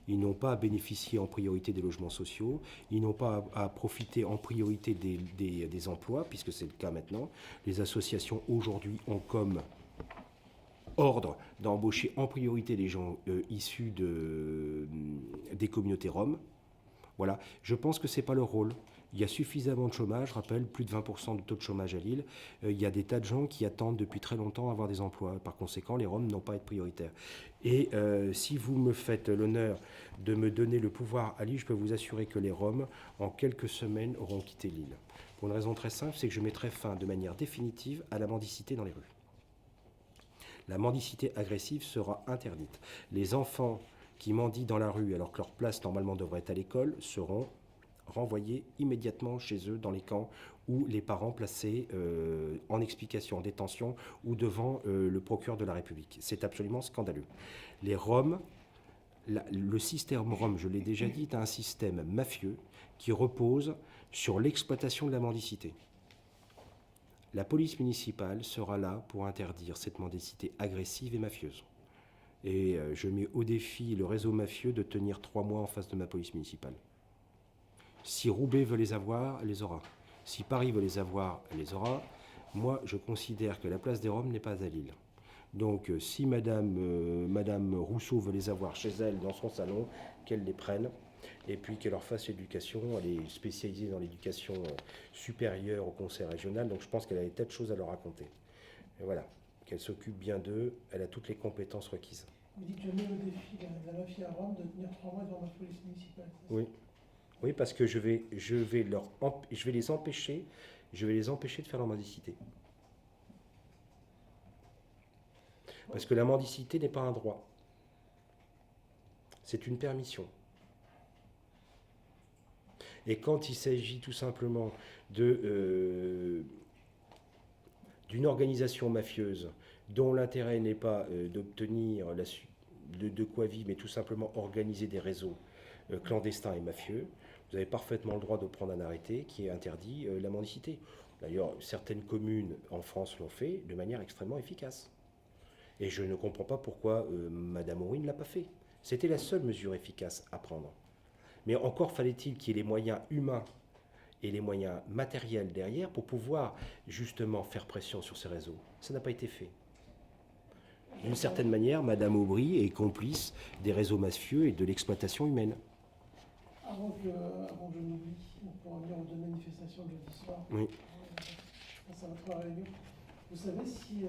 Ils n'ont pas à bénéficier en priorité des logements sociaux, ils n'ont pas à profiter en priorité des emplois, puisque c'est le cas maintenant. Les associations aujourd'hui ont comme ordre d'embaucher en priorité les gens issus des communautés roms. Voilà, je pense que ce n'est pas leur rôle. Il y a suffisamment de chômage, je rappelle, plus de 20% de taux de chômage à Lille. Il y a des tas de gens qui attendent depuis très longtemps à avoir des emplois. Par conséquent, les Roms n'ont pas à être prioritaires. Et si vous me faites l'honneur de me donner le pouvoir à Lille, je peux vous assurer que les Roms, en quelques semaines, auront quitté Lille. Pour une raison très simple, c'est que je mettrai fin de manière définitive à la mendicité dans les rues. La mendicité agressive sera interdite. Les enfants qui mendient dans la rue alors que leur place normalement devrait être à l'école seront renvoyés immédiatement chez eux dans les camps ou les parents placés en explication, en détention ou devant le procureur de la République. C'est absolument scandaleux. Les Roms, le système Rom, je l'ai déjà dit, est un système mafieux qui repose sur l'exploitation de la mendicité. La police municipale sera là pour interdire cette mendicité agressive et mafieuse. Et je mets au défi le réseau mafieux de tenir 3 mois en face de ma police municipale. Si Roubaix veut les avoir, elle les aura. Si Paris veut les avoir, elle les aura. Moi, je considère que la place des Roms n'est pas à Lille. Donc, si Madame Rousseau veut les avoir chez elle, dans son salon, qu'elle les prenne, et puis qu'elle leur fasse l'éducation. Elle est spécialisée dans l'éducation supérieure au conseil régional, donc je pense qu'elle a des tas de choses à leur raconter. Et voilà, qu'elle s'occupe bien d'eux, elle a toutes les compétences requises. Vous dites que je mets au défi de la mafia à Rome de tenir 3 mois devant ma police municipale. Oui. Oui, parce que je vais les empêcher de faire leur mendicité. Parce que la mendicité n'est pas un droit. C'est une permission. Et quand il s'agit tout simplement d'une organisation mafieuse dont l'intérêt n'est pas d'obtenir de quoi vivre, mais tout simplement organiser des réseaux clandestins et mafieux, vous avez parfaitement le droit de prendre un arrêté qui interdit la mendicité. D'ailleurs, certaines communes en France l'ont fait de manière extrêmement efficace. Et je ne comprends pas pourquoi Madame Aury ne l'a pas fait. C'était la seule mesure efficace à prendre. Mais encore fallait-il qu'il y ait les moyens humains et les moyens matériels derrière pour pouvoir justement faire pression sur ces réseaux. Ça n'a pas été fait. D'une certaine manière, Madame Aubry est complice des réseaux mafieux et de l'exploitation humaine. Avant que je m'oublie, on pourra venir aux 2 manifestations de jeudi soir. Oui. Ça va 3 réunions. Vous savez si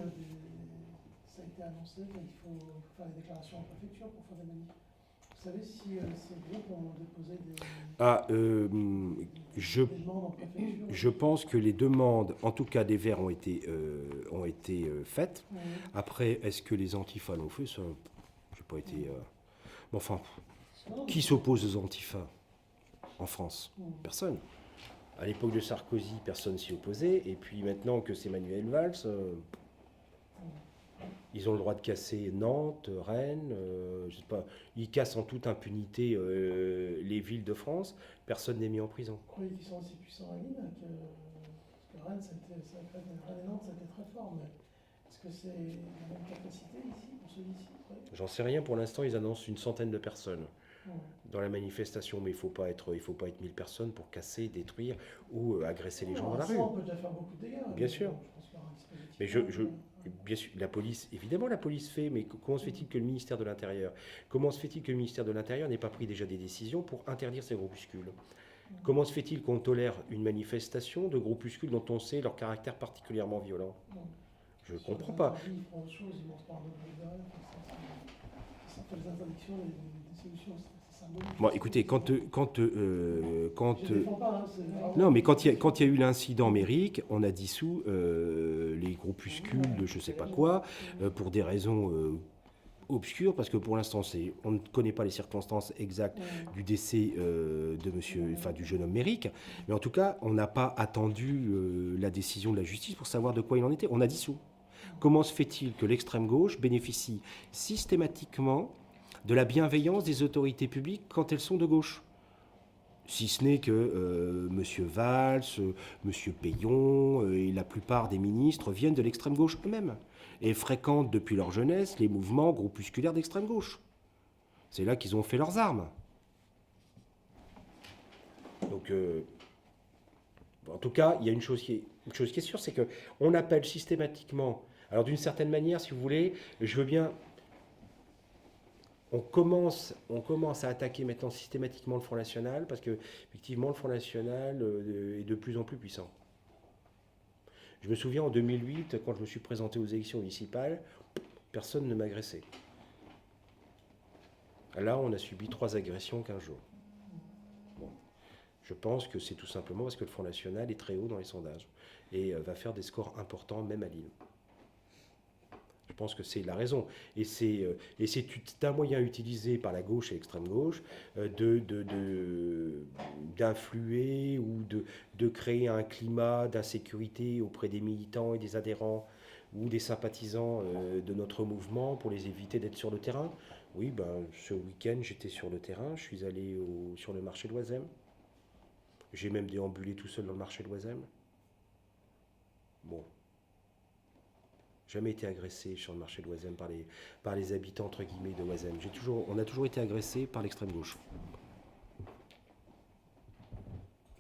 ça a été annoncé qu'il faut faire des déclarations en préfecture pour faire des manifs? Vous savez si ces groupes ont déposé des demandes en préfecture? Je pense que les demandes, en tout cas des Verts, ont été faites. Oui. Après, est-ce que les antifas l'ont fait? Ça, j'ai pas été... Mais enfin, Non, qui s'oppose aux antifas en France? Personne. À l'époque de Sarkozy, personne s'y opposait. Et puis maintenant que c'est Manuel Valls, ils ont le droit de casser Nantes, Rennes, je sais pas. Ils cassent en toute impunité les villes de France. Personne n'est mis en prison. Vous croyez qu'ils sont aussi puissants à Lille parce que Rennes, Rennes et Nantes, c'était très fort. Mais est-ce que c'est la même capacité ici, pour ceux d'ici? J'en sais rien. Pour l'instant, ils annoncent une centaine de personnes dans la manifestation, mais il faut pas être 1000 personnes pour casser, détruire ou agresser les gens dans la rue. On peut déjà faire beaucoup de dégâts. Bien sûr. Mais bien sûr, la police, évidemment la police fait, mais comment se fait-il que le ministère de l'Intérieur, n'ait pas pris déjà des décisions pour interdire ces groupuscules? Comment se fait-il qu'on tolère une manifestation de groupuscules dont on sait leur caractère particulièrement violent? Je ne comprends pas. Ils font autre chose, ils montrent par d'autres derrière. Ça fait les interdictions, les solutions, c'est symbolique. Bon, écoutez, Je défends pas, hein, c'est vraiment... non, mais quand il y a eu l'incident Méric, on a dissous les groupuscules de je ne sais pas quoi, pour des raisons obscures, parce que pour l'instant, on ne connaît pas les circonstances exactes du décès du jeune homme Méric. Mais en tout cas, on n'a pas attendu la décision de la justice pour savoir de quoi il en était. On a dissous. Comment se fait-il que l'extrême gauche bénéficie systématiquement de la bienveillance des autorités publiques quand elles sont de gauche? Si ce n'est que M. Valls, M. Payon et la plupart des ministres viennent de l'extrême gauche eux-mêmes et fréquentent depuis leur jeunesse les mouvements groupusculaires d'extrême gauche. C'est là qu'ils ont fait leurs armes. Donc, en tout cas, il y a une chose qui est sûre, c'est qu'on appelle systématiquement... Alors d'une certaine manière, si vous voulez, je veux bien... On commence à attaquer maintenant systématiquement le Front National parce que, effectivement, le Front National est de plus en plus puissant. Je me souviens en 2008, quand je me suis présenté aux élections municipales, personne ne m'agressait. Là, on a subi 3 agressions en 15 jours. Bon. Je pense que c'est tout simplement parce que le Front National est très haut dans les sondages et va faire des scores importants, même à Lille. pense que c'est la raison. Et c'est un moyen utilisé par la gauche et l'extrême gauche d'influer ou de créer un climat d'insécurité auprès des militants et des adhérents ou des sympathisants de notre mouvement pour les éviter d'être sur le terrain. Oui, ben, ce week-end, j'étais sur le terrain, je suis allé sur le marché de l'Oisem. J'ai même déambulé tout seul dans le marché de l'Oisem. Bon. Jamais été agressé sur le marché de l'Oisem par les habitants, entre guillemets, de l'Oisem. On a toujours été agressé par l'extrême gauche.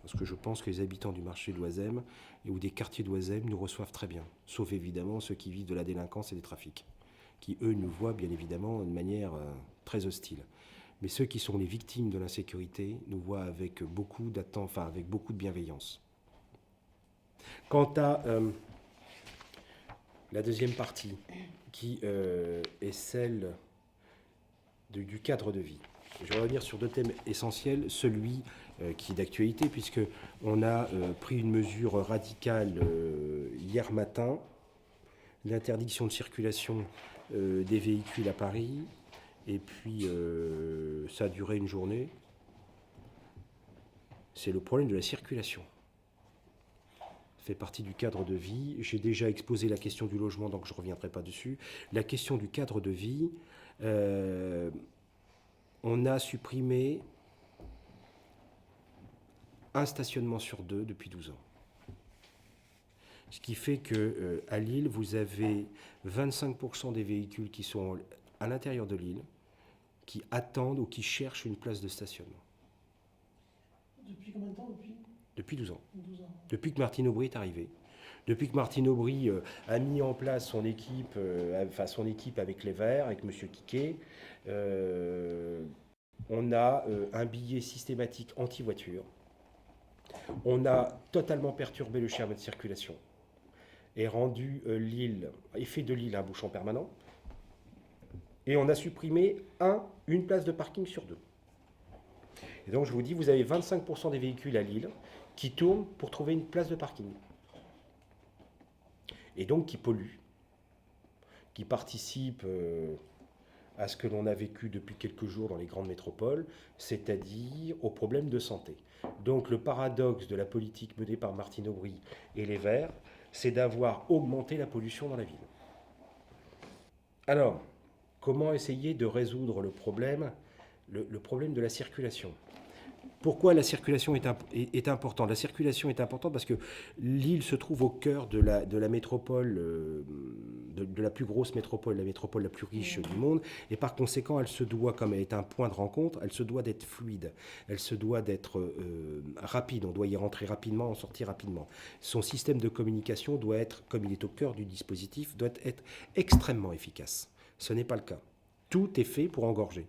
Parce que je pense que les habitants du marché de l'Oisem ou des quartiers de l'Oisem nous reçoivent très bien. Sauf évidemment ceux qui vivent de la délinquance et des trafics. Qui, eux, nous voient bien évidemment de manière très hostile. Mais ceux qui sont les victimes de l'insécurité nous voient avec beaucoup avec beaucoup de bienveillance. Quant à la deuxième partie, qui est celle du cadre de vie, je vais revenir sur deux thèmes essentiels. Celui qui est d'actualité, puisqu'on a pris une mesure radicale hier matin, l'interdiction de circulation des véhicules à Paris. Et puis, ça a duré une journée. C'est le problème de la circulation. Ça fait partie du cadre de vie. J'ai déjà exposé la question du logement, donc je ne reviendrai pas dessus. La question du cadre de vie, on a supprimé un stationnement sur 2 depuis 12 ans. Ce qui fait qu'à Lille, vous avez 25% des véhicules qui sont à l'intérieur de l'île, qui attendent ou qui cherchent une place de stationnement. Depuis combien de temps Depuis 12 ans. 12 ans. Depuis que Martine Aubry est arrivée. Depuis que Martine Aubry a mis en place son équipe avec les Verts, avec M. Quiquet, on a un billet systématique anti-voiture. On a totalement perturbé le schéma de circulation et rendu fait de Lille un bouchon permanent. Et on a supprimé une place de parking sur 2. Et donc je vous dis, vous avez 25% des véhicules à Lille qui tournent pour trouver une place de parking. Et donc qui polluent, qui participent à ce que l'on a vécu depuis quelques jours dans les grandes métropoles, c'est-à-dire aux problèmes de santé. Donc le paradoxe de la politique menée par Martine Aubry et les Verts, c'est d'avoir augmenté la pollution dans la ville. Alors, comment essayer de résoudre le problème de la circulation? Pourquoi la circulation est importante? La circulation est importante parce que l'île se trouve au cœur de la métropole, de la plus grosse métropole, la métropole la plus riche du monde, et par conséquent, elle se doit, comme elle est un point de rencontre, elle se doit d'être fluide, elle se doit d'être rapide, on doit y rentrer rapidement, en sortir rapidement. Son système de communication doit être, comme il est au cœur du dispositif, doit être extrêmement efficace. Ce n'est pas le cas. Tout est fait pour engorger.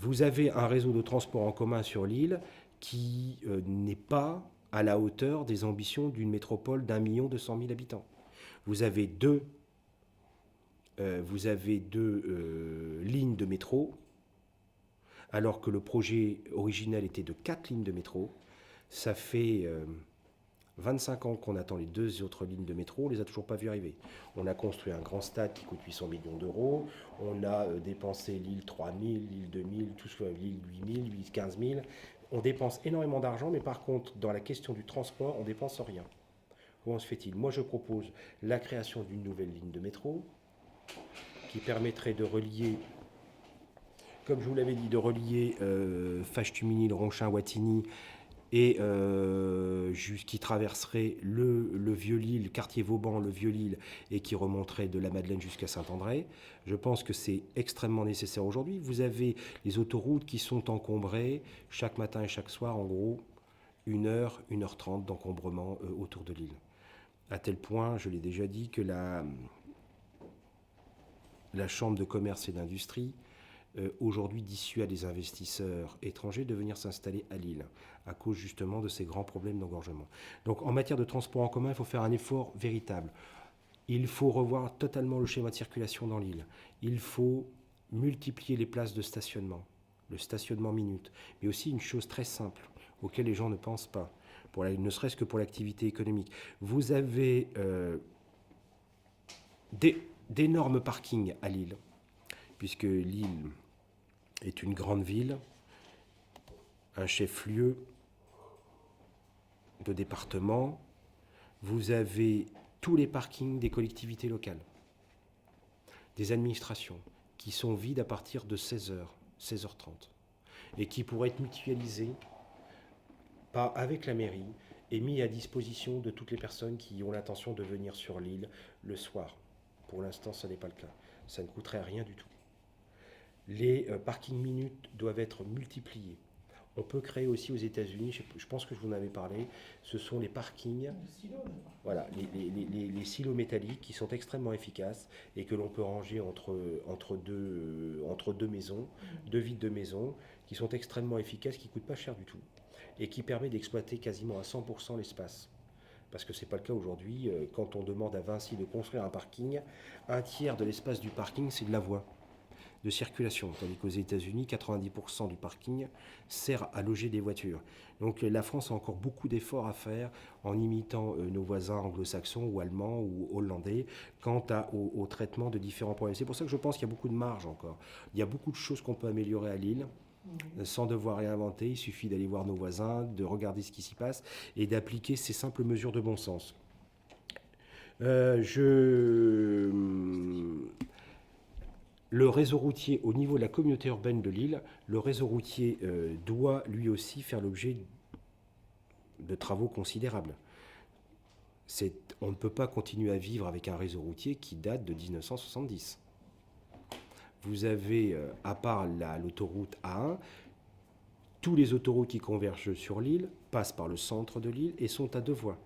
Vous avez un réseau de transport en commun sur l'île qui n'est pas à la hauteur des ambitions d'une métropole d'1 200 000 habitants. Vous avez deux lignes de métro, alors que le projet originel était de 4 lignes de métro. Ça fait 25 ans qu'on attend les 2 autres lignes de métro, on ne les a toujours pas vues arriver. On a construit un grand stade qui coûte 800 millions d'euros, on a dépensé l'île 3 000, l'île 2 000, l'île 8 000, l'île 15 000. On dépense énormément d'argent, mais par contre, dans la question du transport, on ne dépense rien. Comment se fait-il? Moi, je propose la création d'une nouvelle ligne de métro qui permettrait de relier, comme je vous l'avais dit, de relier Fâche-Tumigny, Ronchin-Wattignies, et qui traverserait le Vieux-Lille, le quartier Vauban, le Vieux-Lille, et qui remonterait de la Madeleine jusqu'à Saint-André. Je pense que c'est extrêmement nécessaire aujourd'hui. Vous avez les autoroutes qui sont encombrées chaque matin et chaque soir, en gros, 1h, 1h30 d'encombrement autour de l'île. À tel point, je l'ai déjà dit, que la Chambre de commerce et d'industrie aujourd'hui dissuade des investisseurs étrangers de venir s'installer à Lille, à cause justement de ces grands problèmes d'engorgement. Donc en matière de transport en commun, il faut faire un effort véritable. Il faut revoir totalement le schéma de circulation dans l'île. Il faut multiplier les places de stationnement, le stationnement minute, mais aussi une chose très simple, auquel les gens ne pensent pas, ne serait-ce que pour l'activité économique. Vous avez d'énormes parkings à Lille, puisque Lille est une grande ville, un chef-lieu de département. Vous avez tous les parkings des collectivités locales, des administrations, qui sont vides à partir de 16h, 16h30, et qui pourraient être mutualisés avec la mairie et mis à disposition de toutes les personnes qui ont l'intention de venir sur l'île le soir. Pour l'instant, ce n'est pas le cas. Ça ne coûterait rien du tout. Les parkings minutes doivent être multipliés. On peut créer aussi aux États-Unis, je pense que je vous en avais parlé, ce sont les parkings, voilà, les silos métalliques qui sont extrêmement efficaces et que l'on peut ranger entre deux maisons, deux vides de maisons, qui sont extrêmement efficaces, qui ne coûtent pas cher du tout et qui permet d'exploiter quasiment à 100% l'espace. Parce que ce n'est pas le cas aujourd'hui. Quand on demande à Vinci de construire un parking, un tiers de l'espace du parking, c'est de la voie de circulation, tandis qu'aux États-Unis, 90% du parking sert à loger des voitures. Donc la France a encore beaucoup d'efforts à faire en imitant nos voisins anglo-saxons ou allemands ou hollandais quant au traitement de différents problèmes. C'est pour ça que je pense qu'il y a beaucoup de marge encore. Il y a beaucoup de choses qu'on peut améliorer à Lille. Sans devoir réinventer, il suffit d'aller voir nos voisins, de regarder ce qui s'y passe et d'appliquer ces simples mesures de bon sens. Le réseau routier, au niveau de la communauté urbaine de Lille, le réseau routier doit lui aussi faire l'objet de travaux considérables. On ne peut pas continuer à vivre avec un réseau routier qui date de 1970. Vous avez, à part l'autoroute A1, tous les autoroutes qui convergent sur l'île passent par le centre de l'île et sont à deux voies.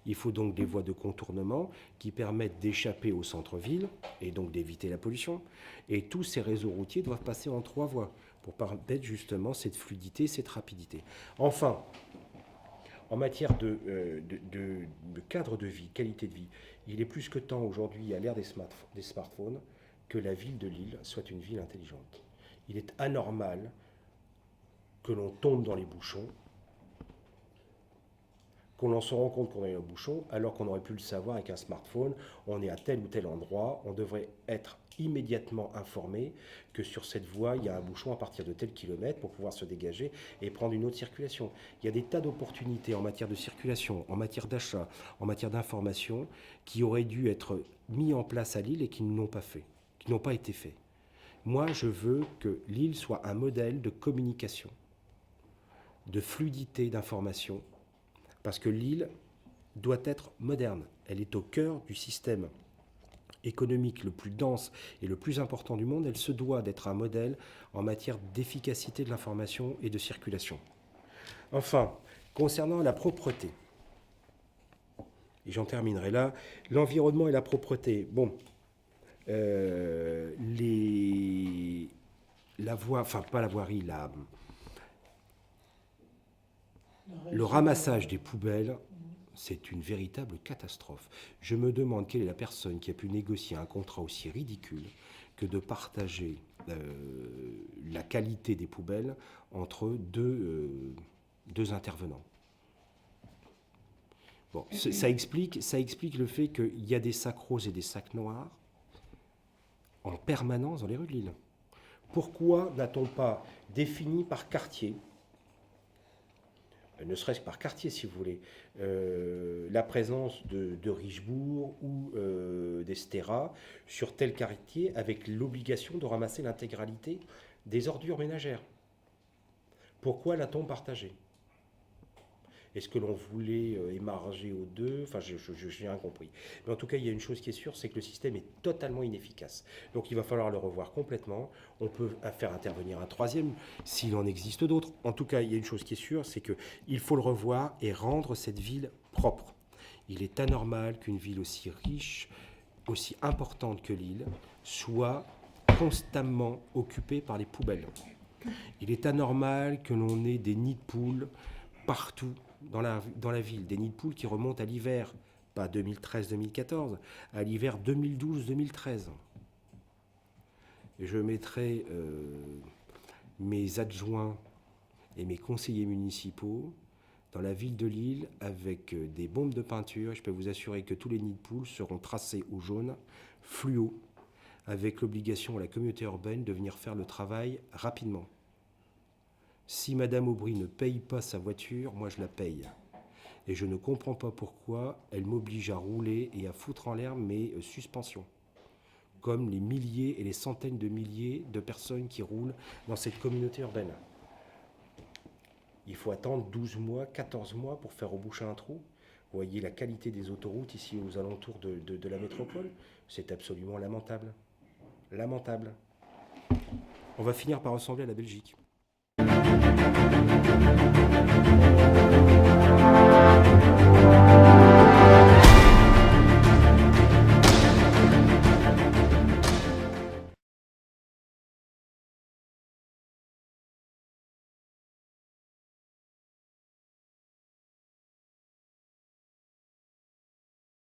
Il faut donc des voies de contournement qui permettent d'échapper au centre-ville et donc d'éviter la pollution. Et tous ces réseaux routiers doivent passer en trois voies pour permettre justement cette fluidité, cette rapidité. Enfin, en matière de cadre de vie, qualité de vie, il est plus que temps aujourd'hui, à l'ère des smartphones, que la ville de Lille soit une ville intelligente. Il est anormal que l'on tombe dans les bouchons, qu'on se rend compte qu'on est dans le bouchon, alors qu'on aurait pu le savoir avec un smartphone, on est à tel ou tel endroit, on devrait être immédiatement informé que sur cette voie, il y a un bouchon à partir de tel kilomètre pour pouvoir se dégager et prendre une autre circulation. Il y a des tas d'opportunités en matière de circulation, en matière d'achat, en matière d'information, qui auraient dû être mis en place à Lille et qui n'ont pas été faits. Moi, je veux que Lille soit un modèle de communication, de fluidité d'information, parce que Lille doit être moderne. Elle est au cœur du système économique le plus dense et le plus important du monde. Elle se doit d'être un modèle en matière d'efficacité de l'information et de circulation. Enfin, concernant la propreté, et j'en terminerai là, l'environnement et la propreté. Bon, le ramassage des poubelles, c'est une véritable catastrophe. Je me demande quelle est la personne qui a pu négocier un contrat aussi ridicule que de partager la qualité des poubelles entre deux intervenants. Bon, ça explique le fait qu'il y a des sacs roses et des sacs noirs en permanence dans les rues de Lille. Pourquoi n'a-t-on pas défini par quartier, ne serait-ce que par quartier si vous voulez, la présence de Richebourg ou d'Estera sur tel quartier avec l'obligation de ramasser l'intégralité des ordures ménagères? Pourquoi l'a-t-on partagé? Est-ce que l'on voulait émarger aux deux? Enfin, je n'ai rien compris. Mais en tout cas, il y a une chose qui est sûre, c'est que le système est totalement inefficace. Donc il va falloir le revoir complètement. On peut faire intervenir un troisième, s'il en existe d'autres. En tout cas, il y a une chose qui est sûre, c'est qu'il faut le revoir et rendre cette ville propre. Il est anormal qu'une ville aussi riche, aussi importante que Lille, soit constamment occupée par les poubelles. Il est anormal que l'on ait des nids de poules partout dans la ville, des nids de poules qui remontent à l'hiver, pas 2013-2014, à l'hiver 2012-2013. Je mettrai mes adjoints et mes conseillers municipaux dans la ville de Lille avec des bombes de peinture. Je peux vous assurer que tous les nids de poules seront tracés au jaune, fluo, avec l'obligation à la communauté urbaine de venir faire le travail rapidement. Si Madame Aubry ne paye pas sa voiture, moi je la paye. Et je ne comprends pas pourquoi elle m'oblige à rouler et à foutre en l'air mes suspensions. Comme les milliers et les centaines de milliers de personnes qui roulent dans cette communauté urbaine. Il faut attendre 12 mois, 14 mois pour faire reboucher un trou. Vous voyez la qualité des autoroutes ici aux alentours de la métropole. C'est absolument lamentable. Lamentable. On va finir par ressembler à la Belgique.